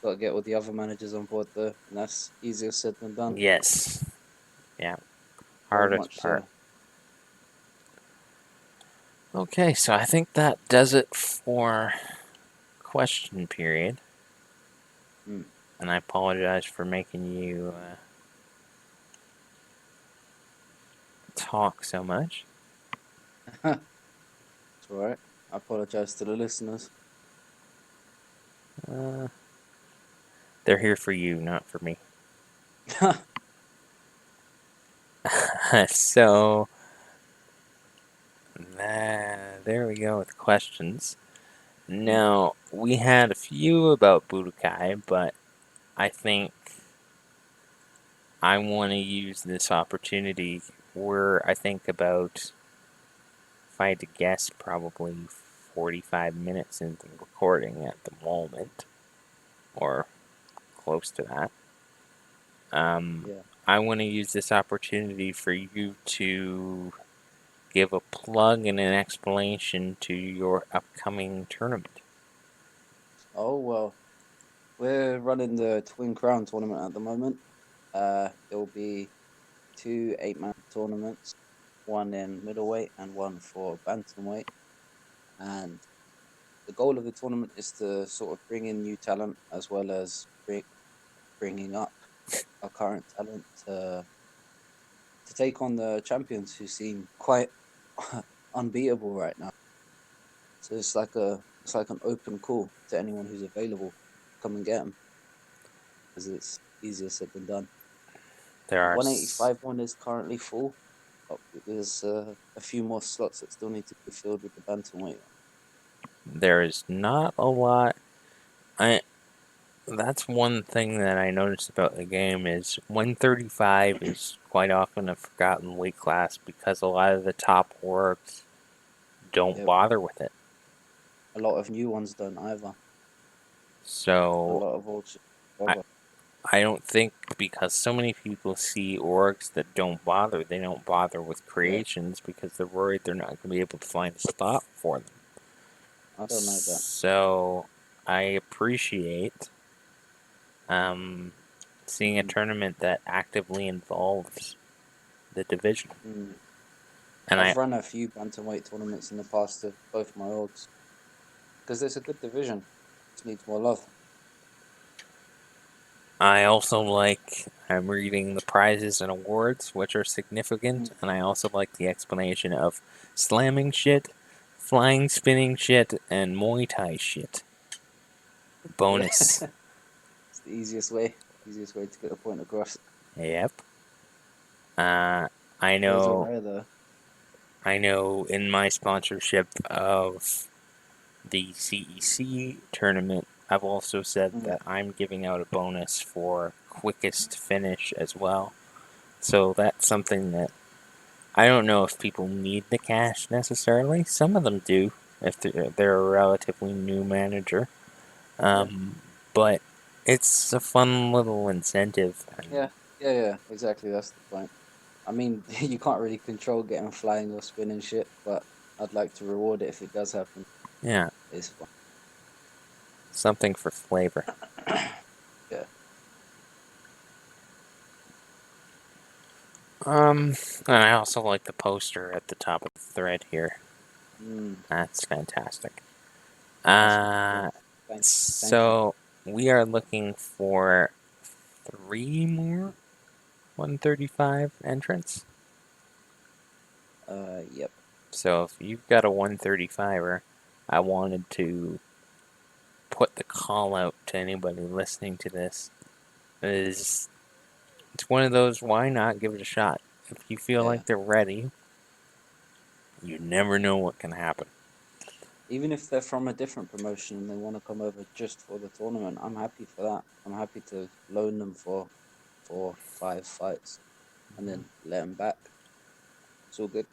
gotta get all the other managers on board though, and that's easier said than done. Yes, yeah, Very hardest much part. so. Okay, so I think that does it for question period. Mm. And I apologize for making you talk so much. It's all right. I apologize to the listeners. Uh, they're here for you, not for me. So, there we go with questions. Mm. Now, we had a few about Budokai, but I think I want to use this opportunity. I think, about, if I had to guess, probably 45 minutes into the recording at the moment, or close to that. Um, Yeah. I want to use this opportunity for you to give a plug and an explanation to your upcoming tournament. Oh well, we're running the Twin Crown tournament at the moment. There will be two 8-man tournaments, one in middleweight and one for bantamweight. And the goal of the tournament is to sort of bring in new talent as well as bringing up our current talent to take on the champions who seem quite unbeatable right now. So it's like an open call to anyone who's available. Come and get them because it's easier said than done. There The are 185 one is currently full. There's a few more slots that still need to be filled with the bantamweight one. there is not a lot. I That's one thing that I noticed about the game is 135 is quite often a forgotten weight class because a lot of the top orgs don't Yep, bother with it. a lot of new ones don't either. A So lot of old shit. I Bother. I don't think because so many people see orgs that don't bother, they don't bother with Yeah, creations because they're worried they're not going to be able to find a spot for them. I don't know that. So I appreciate um, seeing a Mm, tournament that actively involves the division. mm. And I've run a few bantamweight tournaments in the past of both my orgs because it's a good division. Just needs more love. I also like, I'm reading the prizes and awards, which are significant, Mm. and I also like the explanation of slamming shit, flying spinning shit, and Muay Thai shit. Yeah, Bonus. it's the easiest way to get a point across. Yep. Uh, I Those are know, rare though. I know in my sponsorship of the CEC tournament, I've also said Mm. that I'm giving out a bonus for quickest finish as well. So that's something that I don't know if people need the cash necessarily. Some of them do if they're a relatively new manager. Yeah, Um, but it's a fun little incentive. And yeah, yeah. Exactly, that's the point. I mean, you can't really control getting flying or spinning shit, but I'd like to reward it if it does happen. yeah, It's fun. something for flavor. Yeah. Um, and I also like the poster at the top of the thread here. Mm, That's fantastic. that's cool. Uh, Thank you. Thank you. so we are looking for three more 135 entrants. Yep. So if you've got a 135er, I wanted to put the call out to anybody listening to this. Is It's one of those, why not give it a shot? If you feel Yeah. like they're ready, you never know what can happen. Even if they're from a different promotion and they want to come over just for the tournament, I'm happy for that. I'm happy to loan them for 4, 5 fights and then let them back. It's all good.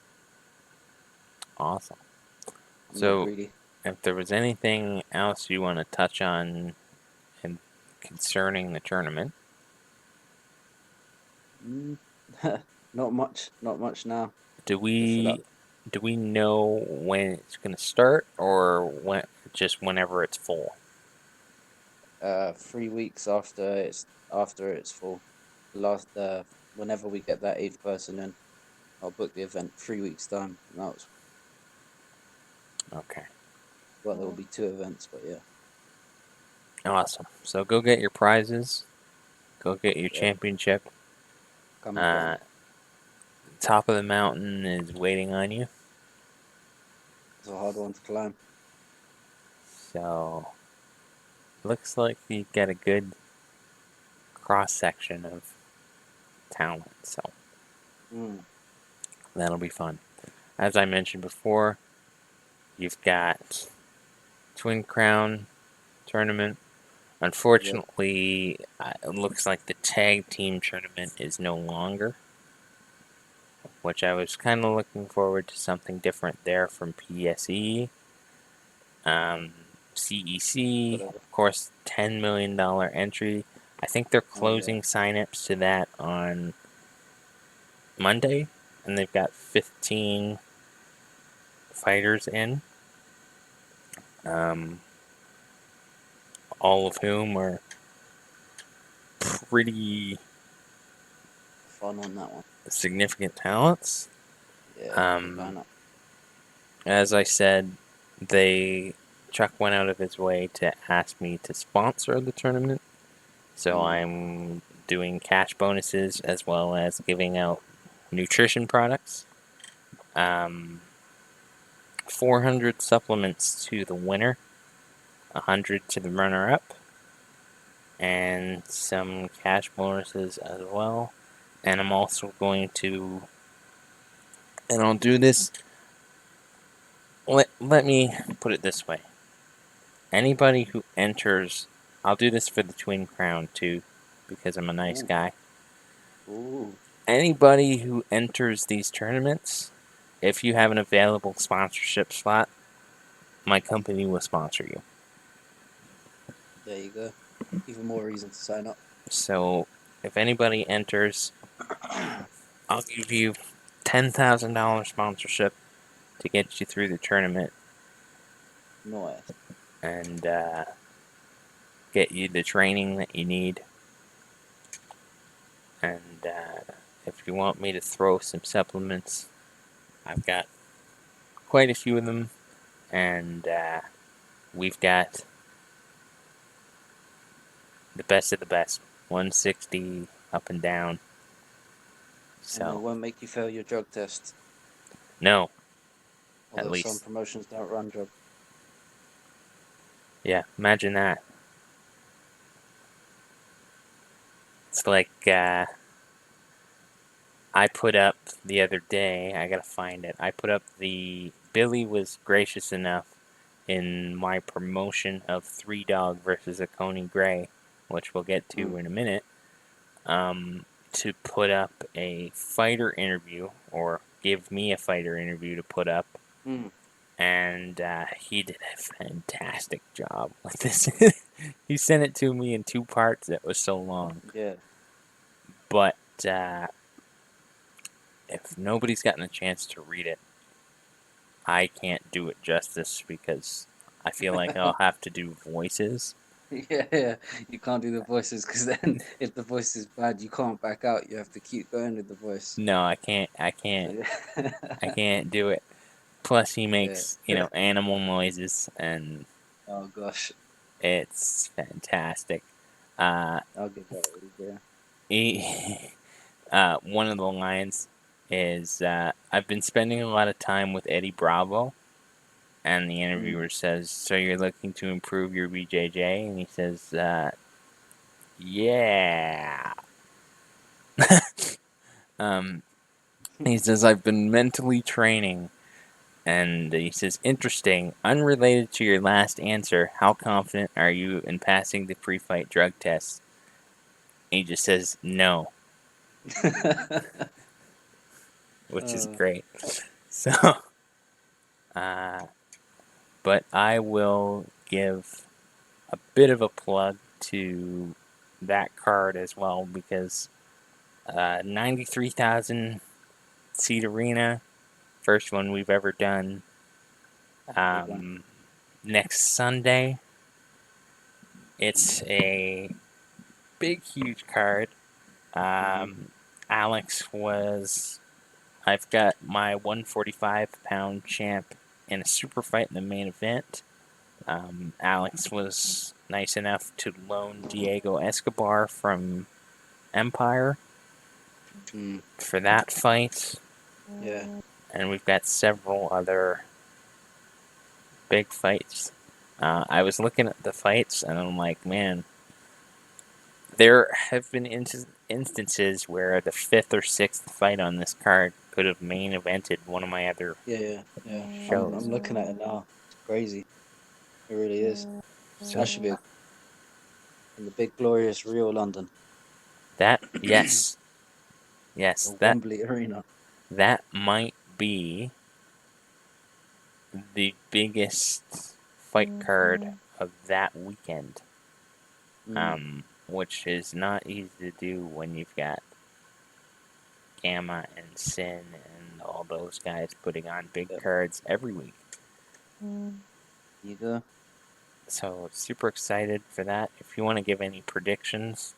Awesome. I'm not So greedy. if there was anything else you want to touch on in, concerning the tournament, Mm. Not much. Not much now. do Just for that. we do we know when it's going to start or when just whenever it's full? 3 weeks after it's full. Last whenever we get that eighth person in, I'll book the event 3 weeks time. And that was Okay. well, there will be two events, but yeah, Awesome. So go get your prizes. Go get your yep. championship. Come and get Uh, them. Top of the mountain is waiting on you. It's a hard one to climb. So looks like you get a good cross section of talent. So Mm, that'll be fun. As I mentioned before, you've got Twin Crown tournament. yep. Unfortunately, it looks like the tag team tournament is no longer, which I was kind of looking forward to something different there from PSE. Um, CEC, Whatever. of course, $10 million entry. I think they're Oh yeah. closing signups to that on Monday, and they've got 15 fighters in, um, all of whom are pretty Fun on that one. significant talents. Yeah. Good Um, lineup. as I said, they Chuck went out of his way to ask me to sponsor the tournament, so Mm, I'm doing cash bonuses as well as giving out nutrition products. Um, 400 supplements to the winner, 100 to the runner-up, and some cash bonuses as well. And I'm also going to, and I'll do this. Let me put it this way: anybody who enters, I'll do this for the Twin Crown too, because I'm a nice Ooh, guy. ooh. Anybody who enters these tournaments, if you have an available sponsorship slot, my company will sponsor you. There you go. Even more reason to sign up. So if anybody enters, I'll give you $10,000 sponsorship to get you through the tournament Nice. and get you the training that you need. And if you want me to throw some supplements, I've got quite a few of them, and we've got the best of the best, 160 up and down. And they So won't make you fail your drug test. no, at Although some least, promotions don't run drug. yeah. Imagine that. It's like I put up the other day. I gotta find it. I put up the Billy was gracious enough in my promotion of Three Dog versus a Coney Gray, which we'll get to Mm, in a minute. To put up a fighter interview or give me a fighter interview to put up, mm, and he did a fantastic job with this. He sent it to me in two parts. It was so long, yeah. but if nobody's gotten a chance to read it, I can't do it justice because I feel like I'll have to do voices. Yeah, yeah. You can't do the voices because then if the voice is bad, you can't back out. You have to keep going with the voice. No, I can't. I So can't. I yeah. can't do it. Plus, he Yeah. makes animal noises, and Oh gosh. it's fantastic. Uh, I'll give that a read, yeah. he, one of the lines is, "I've been spending a lot of time with Eddie Bravo," and the Mm. interviewer says, "So you're looking to improve your BJJ?" And he says, "Yeah." Um, he says, "I've been mentally training." And he says, "Interesting. Unrelated to your last answer, how confident are you in passing the pre fight drug test?" And he just says, "No," which is uh, great. So, uh, but I will give a bit of a plug to that card as well because 93,000 seat arena, first one we've ever done. big one. Um, Next Sunday, it's a big, huge card. Hmm. Um, Alex was. I've got my 145-pound champ in a super fight in the main event. Alex was nice enough to loan Diego Escobar from Empire Mm. for that fight, Yeah. and we've got several other big fights. I was looking at the fights, and I'm like, man, there have been instances where the fifth or sixth fight on this card could have main evented one of my other Yeah, yeah, yeah. I'm shows. looking at it now. It's crazy. It really is. So That should be in the big glorious Rio London. that, yes, yes, The that Wembley Arena. that might be the biggest fight card of that weekend. Mm. Which is not easy to do when you've got Gamma and Sin and all those guys putting on big Yep. cards every week. You go. So super excited for that. If you want to give any predictions,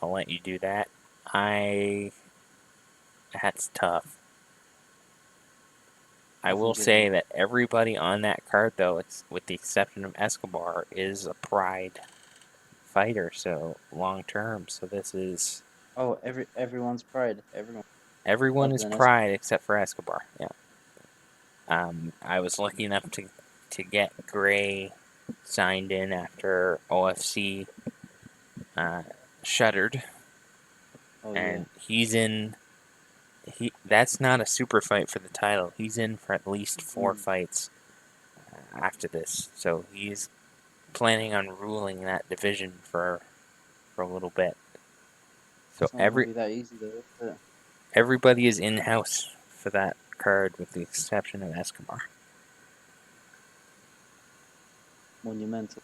I'll let you do that. I That's tough. I I will can give say you. that everybody on that card, though, with the exception of Escobar, is a Pride fighter. So long term. So this is Oh, everyone's pride. Everyone everyone other is than Pride Escobar. except for Escobar. Yeah. I was lucky enough to get Gray signed in after OFC shuttered, Oh yeah. and he's in. That's not a super fight for the title. He's in for at least four Mm. fights after this, so he's planning on ruling that division for a little bit. So It's not gonna be that easy though, is it? everybody is in house for that card, with the exception of Escobar. Monumental.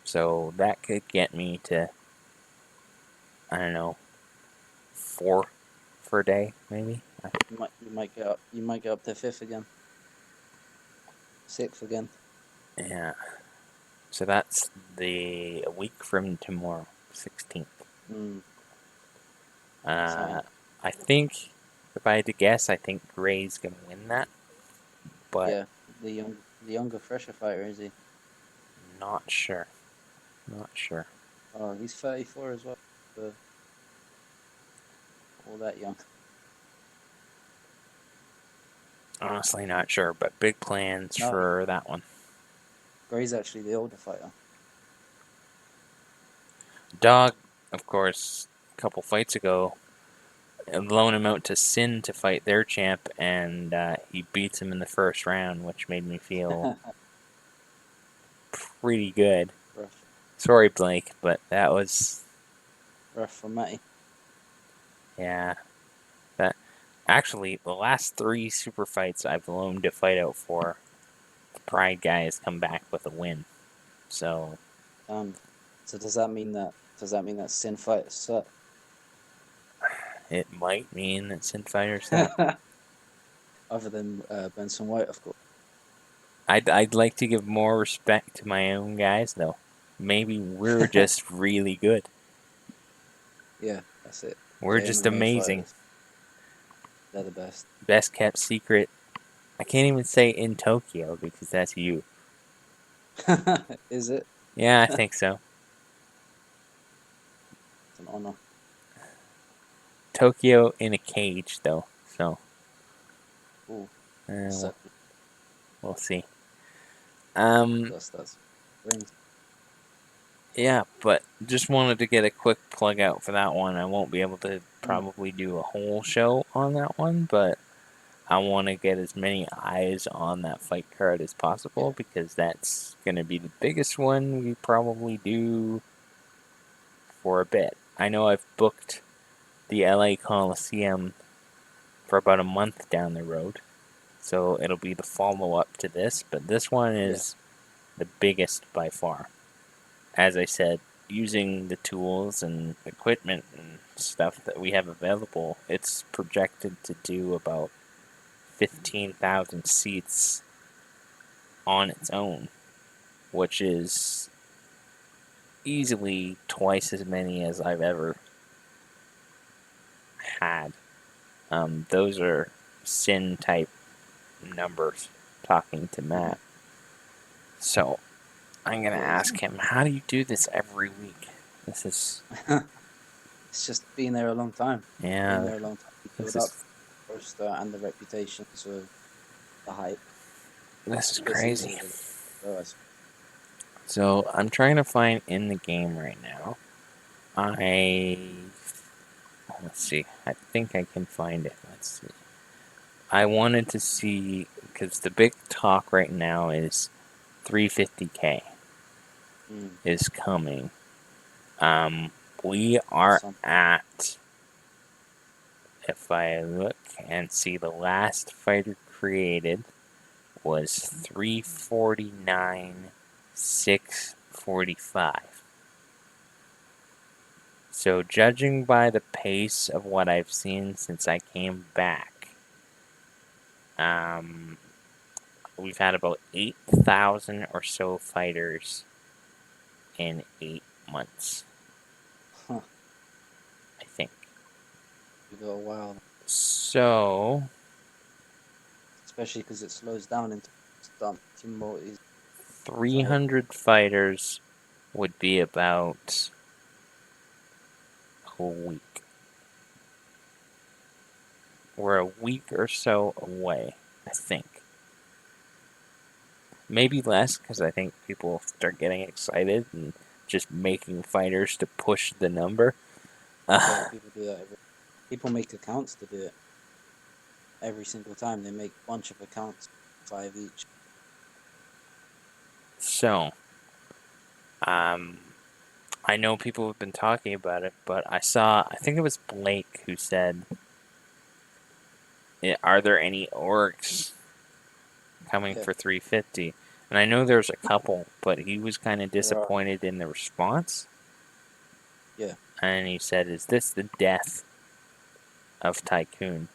So that could get me to, I don't know, four for a day maybe. You might get up to fifth again, sixth again. Yeah. So that's a week from tomorrow, 16th. Mm. Uh, Exciting. I think, if I had to guess, I think Gray's gonna win that, but Yeah, the younger, fresher fighter is he? not sure. Not sure. Oh, he's 34 as well. So all that young. Honestly, not sure, but big plans No, for that one. Gray's actually the older fighter. Dog, of course, a couple fights ago, loan him out to Sin to fight their champ, and he beats him in the first round, which made me feel pretty good. rough, Sorry, Blake, but that was, rough for Matty. yeah. That actually, the last three super fights I've loaned to fight out for, the Pride guy has come back with a win. So So does that mean that Sin fighters suck? it might mean that Sin fighters suck. Other than Benson White, of course. I'd like to give more respect to my own guys, though. Maybe we're just really good. Yeah, that's it. We're just KMMA amazing. fighters, they're the best. Best kept secret. I can't even say in Tokyo because that's you. Is it? Yeah, I It's think so. an honor. Tokyo in a cage, though. So Ooh, we'll, suck. we'll see. Um, That's rings. yeah, but just wanted to get a quick plug out for that one. I won't be able to Mm, probably do a whole show on that one, but I want to get as many eyes on that fight card as possible yeah, because that's going to be the biggest one we probably do for a bit. I know I've booked the LA Coliseum for about a month down the road, so it'll be the follow up to this, but this one yeah, is the biggest by far. As I said, using the tools and equipment and stuff that we have available, it's projected to do about 15,000 seats on its own, which is easily twice as many as I've ever had. Those are sin type numbers talking to hmm Matt. So I'm gonna yeah. It's ask him, how do you do this every week? This is, it's just been there a long time. Being yeah, there a long time, you this build up is the roster and the reputation, so the hype. this is It's easy crazy. to go. So I'm trying to find in the game right now. I let's see. I think I can find it. Let's see. I wanted to see because the big talk right now is 350K Mm, is coming. We are some at, if I look and see, the last fighter created was 349, 645. So, judging by the pace of what I've seen since I came back, um, we've had about 8,000 or so fighters in 8 months, huh, I think. you go a while, So, especially because it slows down into start making more easy fight. 300 fighters would be about a week. we're a week or so away, I think. Maybe less, because I think people start getting excited and just making fighters to push the number. Yeah, Uh, people do that. People make accounts to do it every single time. They make a bunch of accounts, 5 each. so, um, I know people have been talking about it, but I think it was Blake who said, are there any orcs coming Yeah, for 350? And I know there's a couple, but he was kind of there are. disappointed in the response. Yeah, And he said, is this the death of Tycoon?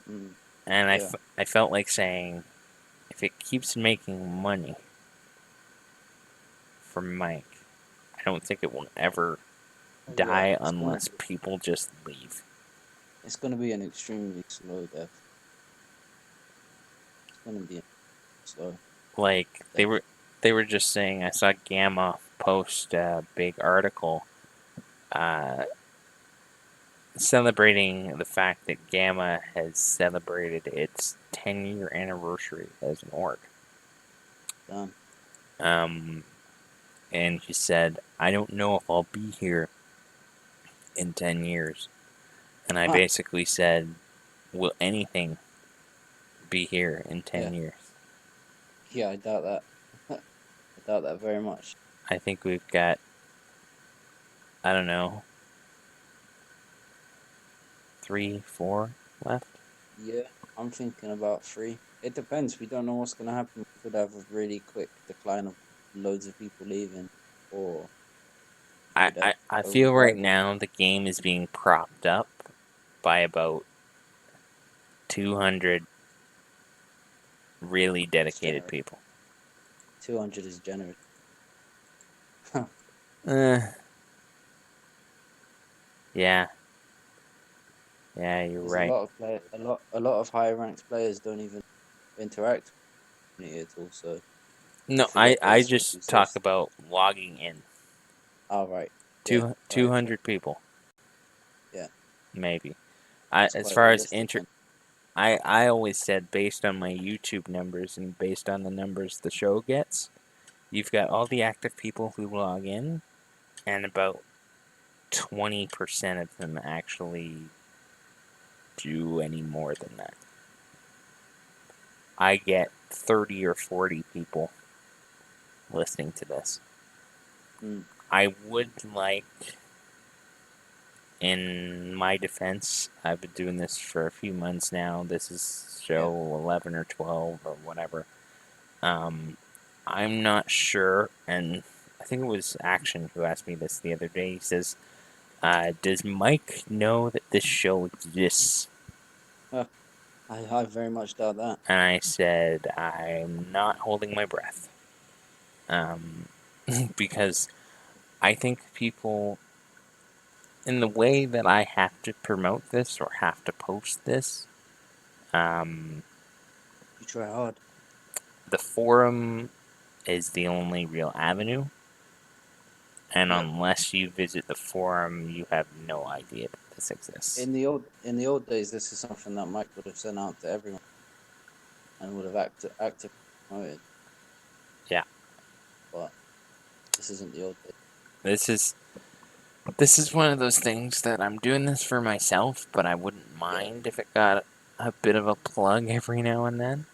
mm, And yeah. I felt like saying, if it keeps making money for Mike, I don't think it will ever Oh yeah, die unless people just leave. it's gonna be an extremely slow death. It's gonna be slow Like death. they were just saying. I saw Gamma post a big article uh, celebrating the fact that Gamma has celebrated its 10-year anniversary as an org. Damn. Um, and he said, "I don't know if I'll be here in 10 years." And I Huh. basically said, "Will anything be here in Yeah. 10 years?" Yeah, I doubt that. I doubt that very much. I think we've got, I don't know, 3, 4 left. Yeah, I'm thinking about three. It depends. We don't know what's gonna happen. We could have a really quick decline of loads of people leaving, or we could have I a feel right revival. now the game is being propped up by about 200 really It's dedicated generous. people. 200 is generous. Uh, yeah, yeah, you're There's a right. lot of a lot of higher ranked players don't even interact with it at all. So they No, forget that I it's just just talk resource. about logging in. Oh right, yeah, Two, right, okay, 200 people, yeah, maybe. that's As quite far as realistic then. I always said based on my YouTube numbers and based on the numbers the show gets, you've got all the active people who log in, and about 20% of them actually do any more than that. I get 30 or 40 people listening to this. Mm, I would like, in my defense, I've been doing this for a few months now. This is yeah, show 11 or 12 or whatever. Um, I'm not sure, and I think it was Action who asked me this the other day. He says, does Mike know that this show exists? I very much doubt that. And I said, I'm not holding my breath. Um, because I think people, in the way that I have to promote this or have to post this, um, You try hard. the forum is the only real avenue. And Yeah, unless you visit the forum, you have no idea that this exists. in the old days, this is something that Mike would have sent out to everyone and would have actively promoted. Yeah, But this isn't the old days. this is this is one of those things that I'm doing this for myself, but I wouldn't Yeah, mind if it got a bit of a plug every now and then.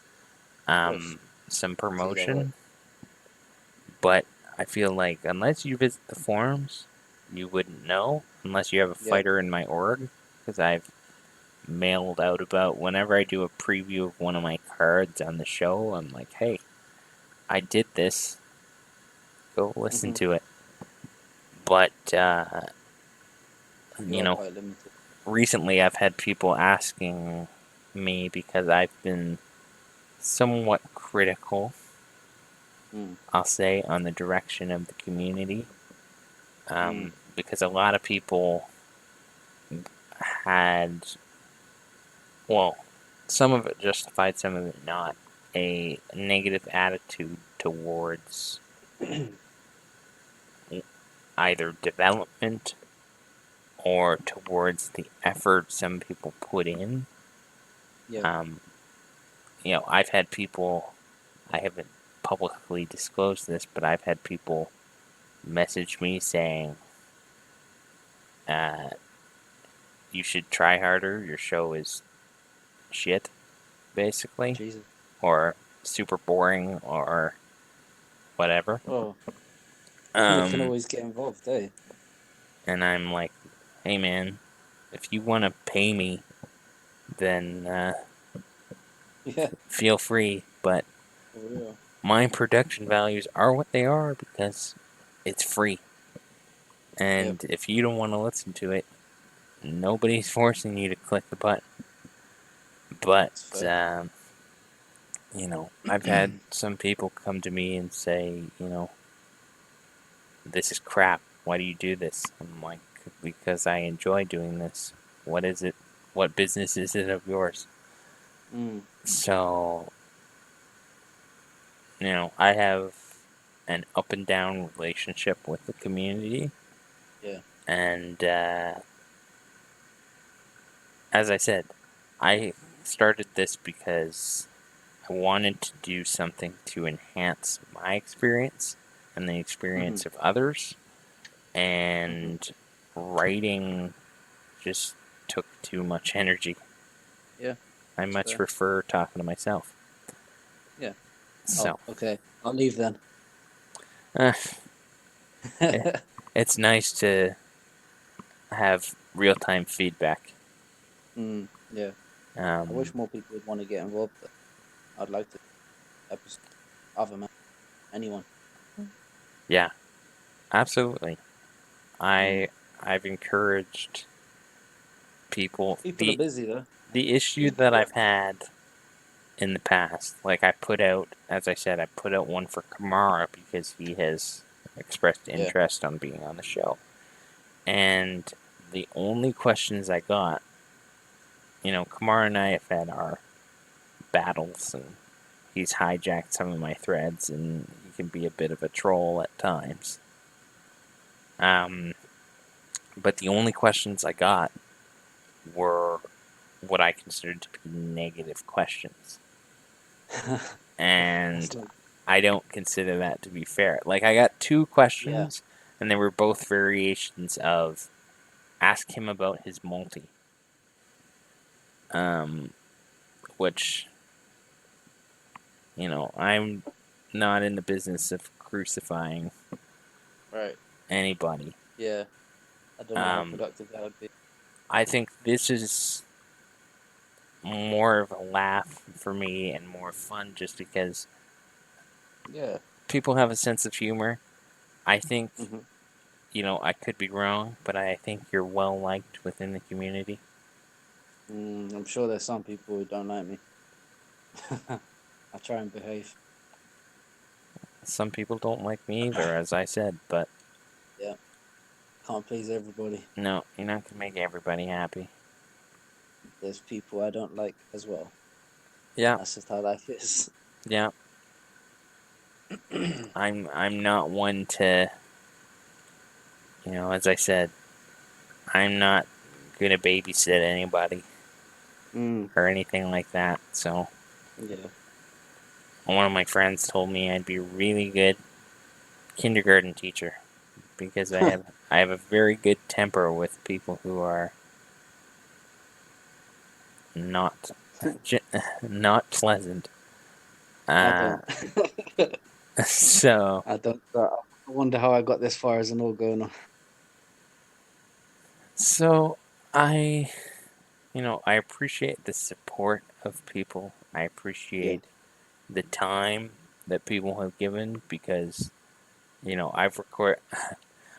of course. Um, some See that way. promotion, but I feel like unless you visit the forums, you wouldn't know unless you have a Yeah. fighter in my org, because I've mailed out about whenever I do a preview of one of my cards on the show. I'm like, hey, I did this. Go listen Hmm. to it. But You you are know, quite limited. recently I've had people asking me because I've been somewhat critical, Mm, I'll say, on the direction of the community. mm, Because a lot of people had, well, some of it justified, some of it not, a negative attitude towards either development or towards the effort some people put in. Yeah. Um, I've had people, I haven't publicly disclosed this, but I've had people message me saying, uh, you should try harder, your show is shit, basically, Jesus. or super boring, or whatever. Well, they can Um, always get involved, eh? and I'm like, hey man, if you want to pay me, then Yeah, feel free, but for real. my production values are what they are because it's free. Yep, And if you don't want to listen to it, nobody's forcing you to click the button. But, that's fair. I've had some people come to me and say, this is crap. Why do you do this? I'm like, because I enjoy doing this. What is it? What business is it of yours? Mm, So, I have an up and down relationship with the community. yeah. And as I said, I started this because I wanted to do something to enhance my experience and the Hmm. experience of others. Hmm. And writing just took too much energy. Yeah, I that's much fair. prefer talking to myself. Yeah. Oh, So, okay. I'll leave then. eh, it's nice to have real time feedback. Yeah. I Um, wish more people would want to get involved. Though. I'd like to episode other man, anyone. yeah, absolutely. Mm. I I've encouraged people. People are the busy though. The issue that I've had in the past, like I put out, as I said, I put out one for Kamara because he has expressed Yeah. interest on being on the show, and the only questions I got, Kamara and I have had our battles, and he's hijacked some of my threads, and he can be a bit of a troll at times. Um, but the only questions I got were what I considered to be negative questions. And That's not. I don't consider that to be fair. Like, I got two Yeah. questions, and they were both variations of ask him about his multi, um, which, I'm not in the business of crucifying Right. anybody. Yeah. I don't know how Um, productive that would be. I think this is more of a laugh for me and more fun just because Yeah. people have a sense of humor. I think, Hmm. I could be wrong, but I think you're well liked within the community. I'm sure there's some people who don't like me. I try and behave. Some people don't like me either, as I said, but Yeah. Can't please everybody. no, you're not gonna make everybody happy. There's people I don't like as well. Yeah, That's just how life is. yeah. I'm not one to, as I said, I'm not gonna babysit anybody Mm, or anything like that. So yeah. one of my friends told me I'd be a really good kindergarten teacher because I have a very good temper with people who are not not pleasant. I Uh, don't. so I don't. I wonder how I got this far as an all going on. so I I appreciate the support of people. I Yeah. appreciate the time that people have given because I've record.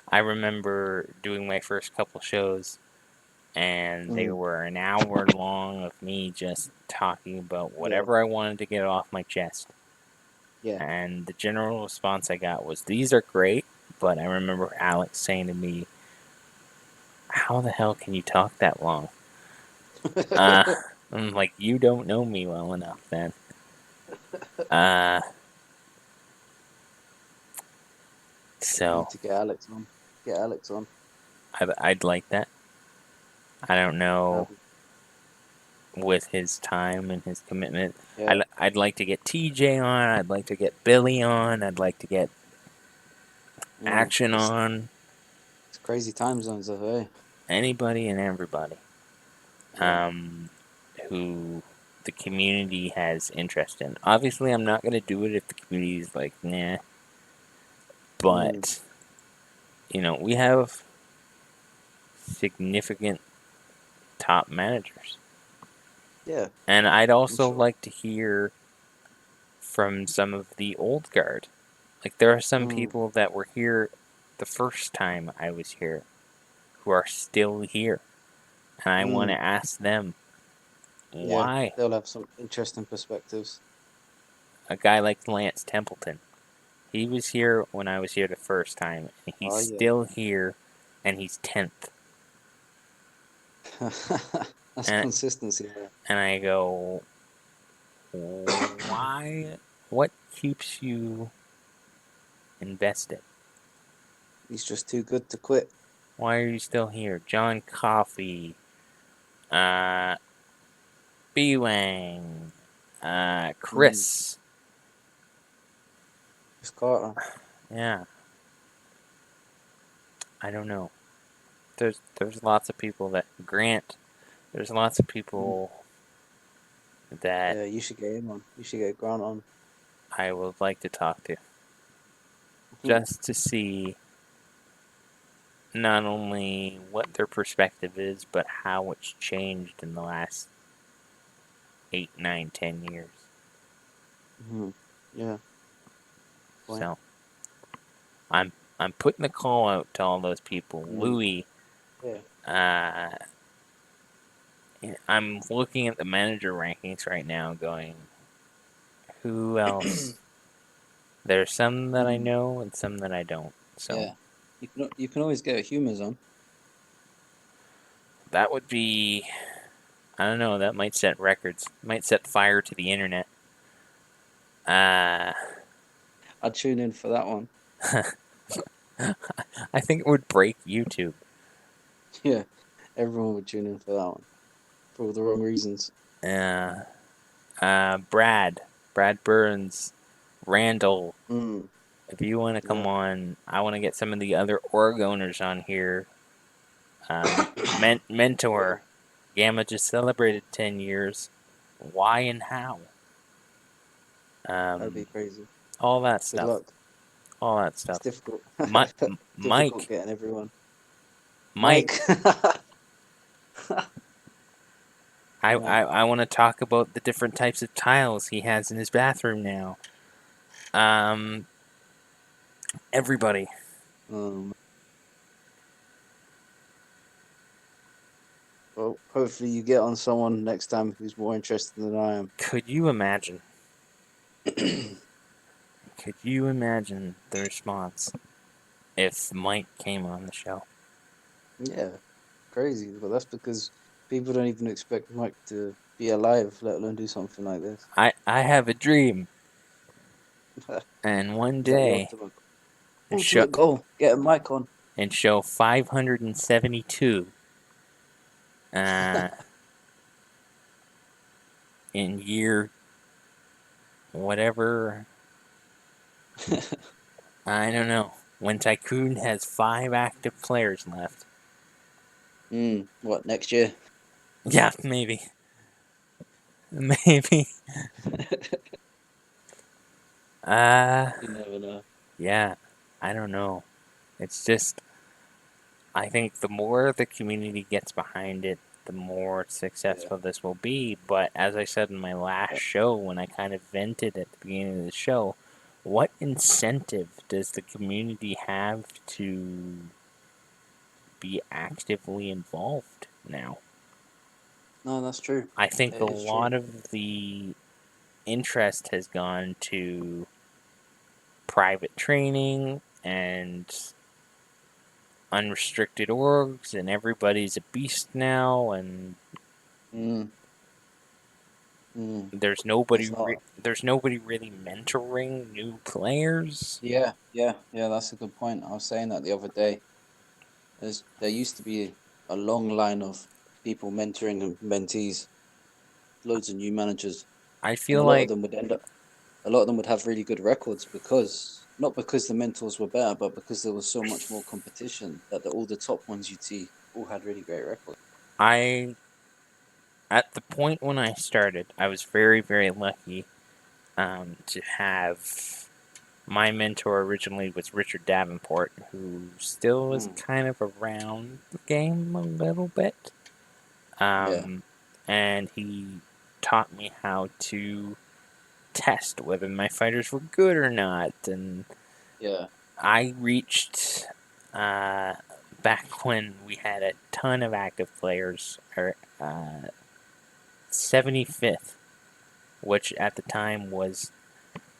I remember doing my first couple shows, and they Mm, were an hour long of me just talking about yeah. whatever I wanted to get off my chest. Yeah. And the general response I got was, "These are great," but I remember Alex saying to me, "How the hell can you talk that long?" Uh, I'm like, "You don't know me well enough, then." Uh, We need so to get Alex on. Get Alex on. I'd like that. I don't know That'd be, with his time and his commitment. yeah. I'd like to get TJ on. I'd like to get Billy on. I'd like to get Mm. Action on. It's crazy time zones, though, eh? Anybody and everybody Yeah. um, who the community has interest in. Obviously, I'm not going to do it if the community's like, nah. Mm. But, we have significant top managers. Yeah, And I'd I'm also sure. like to hear from some of the old guard. Like, there are some Mm. people that were here the first time I was here who are still here. And I want Mm. to ask them Yeah, why. they'll have some interesting perspectives. A guy like Lance Templeton, he was here when I was here the first time, and he's Oh, yeah. still here, and he's 10th. That's And, consistency, man. and I go, why? What keeps you invested? He's just too good to quit. Why are you still here? John Coffey, uh, B Wang, Mm. Chris. Chris Carter. Yeah, I don't know. There's lots of people that Grant. There's lots of Mm. people that Yeah, you should get him on. You should get Grant on. I would like to talk to Mm. just to see not only what their perspective is, but how it's changed in the last 8, 9, 10 years. Mm. Yeah, point. So I'm putting the call out to all those people. Mm. Louis, Yeah. uh, I'm looking at the manager rankings right now, going, who else? There's some that I Mm. know and some that I don't. So Yeah. You can always get humors on. that would be, I don't know, that might set records, might set fire to the internet. Uh, I'd tune in for that one. I think it would break YouTube. Yeah. Everyone would tune in for that one for all the wrong reasons. Uh, Brad Burns, Randall. Mm. If you want to come Yeah. on, I want to get some of the other org owners on here. Yeah. Mentor, Gamma just celebrated 10 years. Why and how? That'd Um, be crazy. all that Good stuff. luck. All that It's stuff. difficult. Difficult Mike, getting everyone. Mike. Mike. Yeah. I want to talk about the different types of tiles he has in his bathroom now. Um, everybody. Um, well, hopefully you get on someone next time who's more interested than I am. Could you imagine? Could you imagine the response if Mike came on the show? Yeah, crazy. But that's because people don't even expect Mike to be alive, let alone do something like this. I have a dream, and one Is that the day, show ultimate goal? Get a mic on. and show 572 uh, in year whatever. I don't know. When Tycoon has 5 active players left. What, next year? Yeah, maybe. Maybe. Uh, You never know. yeah. I don't know. It's just, I think the more the community gets behind it, the more Yeah. successful this will be. But as I said in my last Yeah. show, when I kind of vented at the beginning of the show, what incentive does the community have to be actively involved now? No, that's true. I think a It is true. lot of the interest has gone to private training and unrestricted orgs, and everybody's a beast now, and Mm, mm. there's It's not. there's nobody really mentoring new players. Yeah, yeah, yeah. That's a good point. I was saying that the other day. There used to be a long line of people mentoring and mentees, loads of new managers, I and feel like a lot of them would have really good records because not because the mentors were better, but because there was so much more competition that all the top ones you'd see all had really great records. I at the point when I started, I was very, very lucky to have my mentor originally was Richard Davenport, who still is Mm, kind of around the game a little bit. yeah, Um, and he taught me how to test whether my fighters were good or not. And yeah, I reached uh, back when we had a ton of active players, or 75th, which at the time was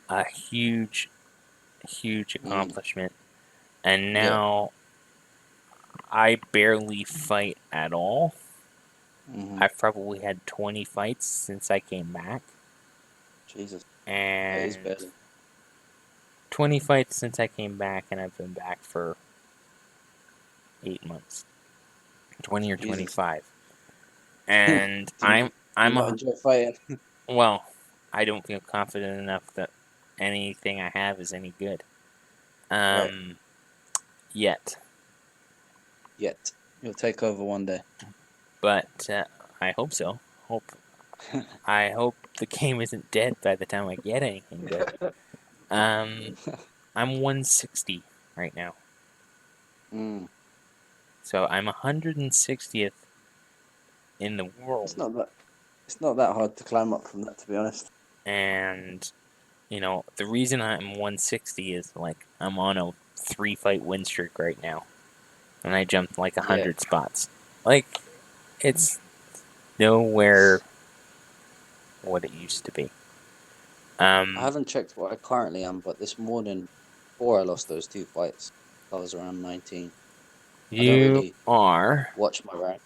a huge, huge mm, accomplishment. And yeah. now I barely fight at all. Hmm. I've probably had 20 fights since I came back. Jesus, that is And barely. 20 fights since I came back, and I've been back for 8 months. 20 or Jesus. 25. do And you do you I'm not a, enjoy fighting? well, I don't feel confident enough that anything I have is any good. Right. Um, yet. Yet you'll take over one day. But I hope so. Hope I hope the game isn't dead by the time I get anything good. Um, I'm 160 right now, Mm. so I'm 160th in the It's world, not that it's not that hard to climb up from that, to be honest. and the reason I'm 160 is like I'm on a 3 fight win streak right now, and I jumped like Yeah. 100 spots. Like it's nowhere what it used to be. I Um, haven't checked what I currently am, but this morning, before I lost those two fights, I was around 19. I don't you really are watch my rank.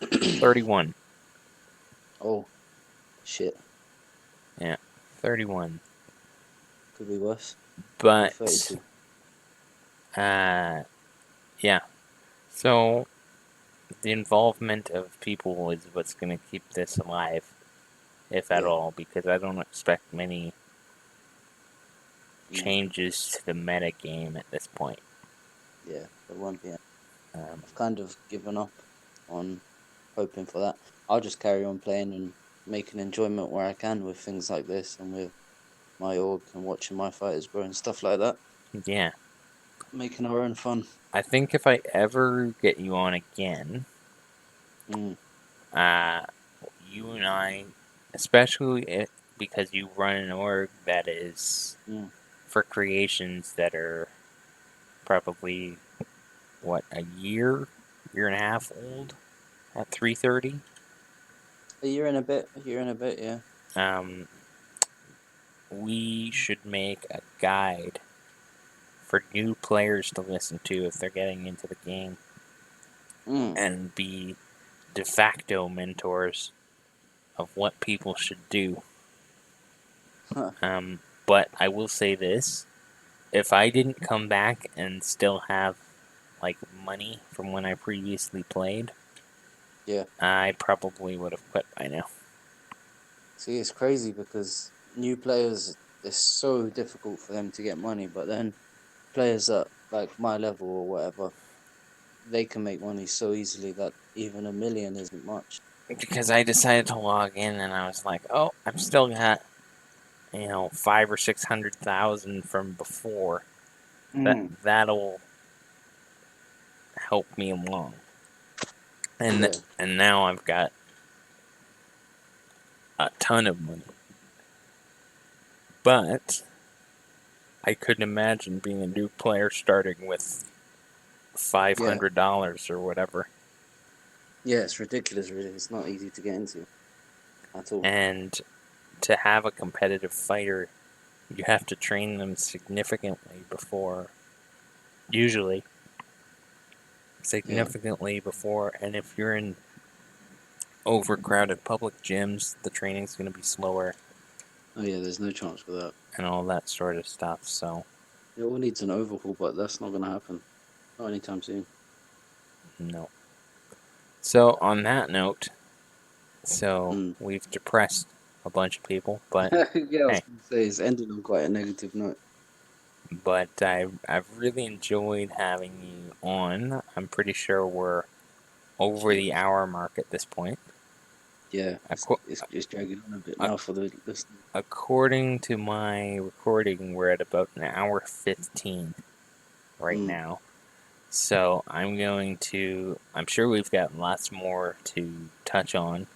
31. Oh, shit. Yeah, 31. Could be worse. I'm But 32. uh, yeah. So the involvement of people is what's going to keep this alive, if at Yeah. all, because I don't expect many Mm. changes to the meta game at this point. Yeah. There won't be. Um, I've kind of given up on hoping for that. I'll just carry on playing and making enjoyment where I can with things like this and with my org and watching my fighters grow and stuff like that. yeah, Making our own fun. I think if I ever get you on again, Mm. uh, you and I, especially because you run an org that is Mm. for creations that are probably what year and a half old at 330. A year and a bit. A year and a bit. Yeah. Um, we should make a guide for new players to listen to if they're getting into the game Mm. and be de facto mentors of what people should do. Huh. But I will say this: if I didn't come back and still have like money from when I previously played, Yeah. I probably would have quit by now. See, it's crazy because new players, it's so difficult for them to get money, but then players at like my level or whatever, they can make money so easily that even a million isn't much. Because I decided to log in and I was like, oh, I've still got 500 or 600 thousand from before. Mm. That'll help me along. And Yeah. and now I've got a ton of money. But I couldn't imagine being a new player starting with five Yeah. hundred dollars or whatever. Yeah, it's ridiculous, really. It's not easy to get into at all. And to have a competitive fighter, you have to train them significantly before, usually Yeah. significantly before. And if you're in overcrowded public gyms, the training's going to be slower Oh, yeah, there's no chance for that. and all that sort of stuff. So, It all needs an overhaul, but that's not going to happen. Not anytime soon. no. So on that note, so Mm. we've depressed a bunch of people, but Yeah, I was hey, gonna say it's ending on quite a negative note. but I've really enjoyed having you on. I'm pretty sure we're over the Cheers. hour mark at this point. Yeah, Acco- it's just dragging on a bit ac- now for the listeners. According to my recording, we're at about an hour 15 right Mm. now. So I'm sure we've got lots more to touch on.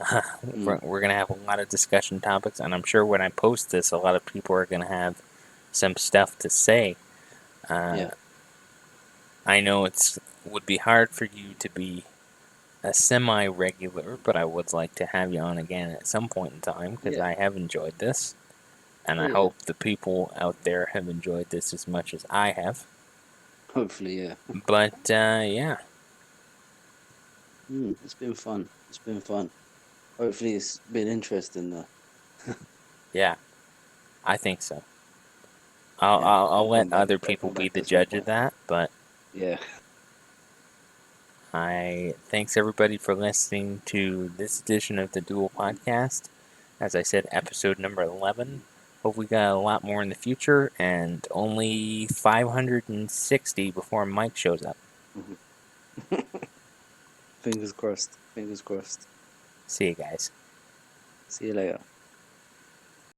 Mm. We're going to have a lot of discussion topics, and I'm sure when I post this, a lot of people are going to have some stuff to say. Uh, Yeah. I know it's would be hard for you to be a semi regular, but I would like to have you on again at some point in time because Yeah. I have enjoyed this, and I Yeah. Yeah. hope the people out there have enjoyed this as much as I have. Hopefully, yeah. But yeah, It's been fun. It's been fun. Hopefully, it's been interesting though. yeah, I think so. Yeah, I'll let other I'll people come be back the at some judge of point. that, but Yeah. I thanks everybody for listening to this edition of the Duel Podcast. As I said, episode number 11. Hope we got a lot more in the future, and only 560 before Mike shows up. Fingers crossed. Fingers crossed. See you guys. See you later.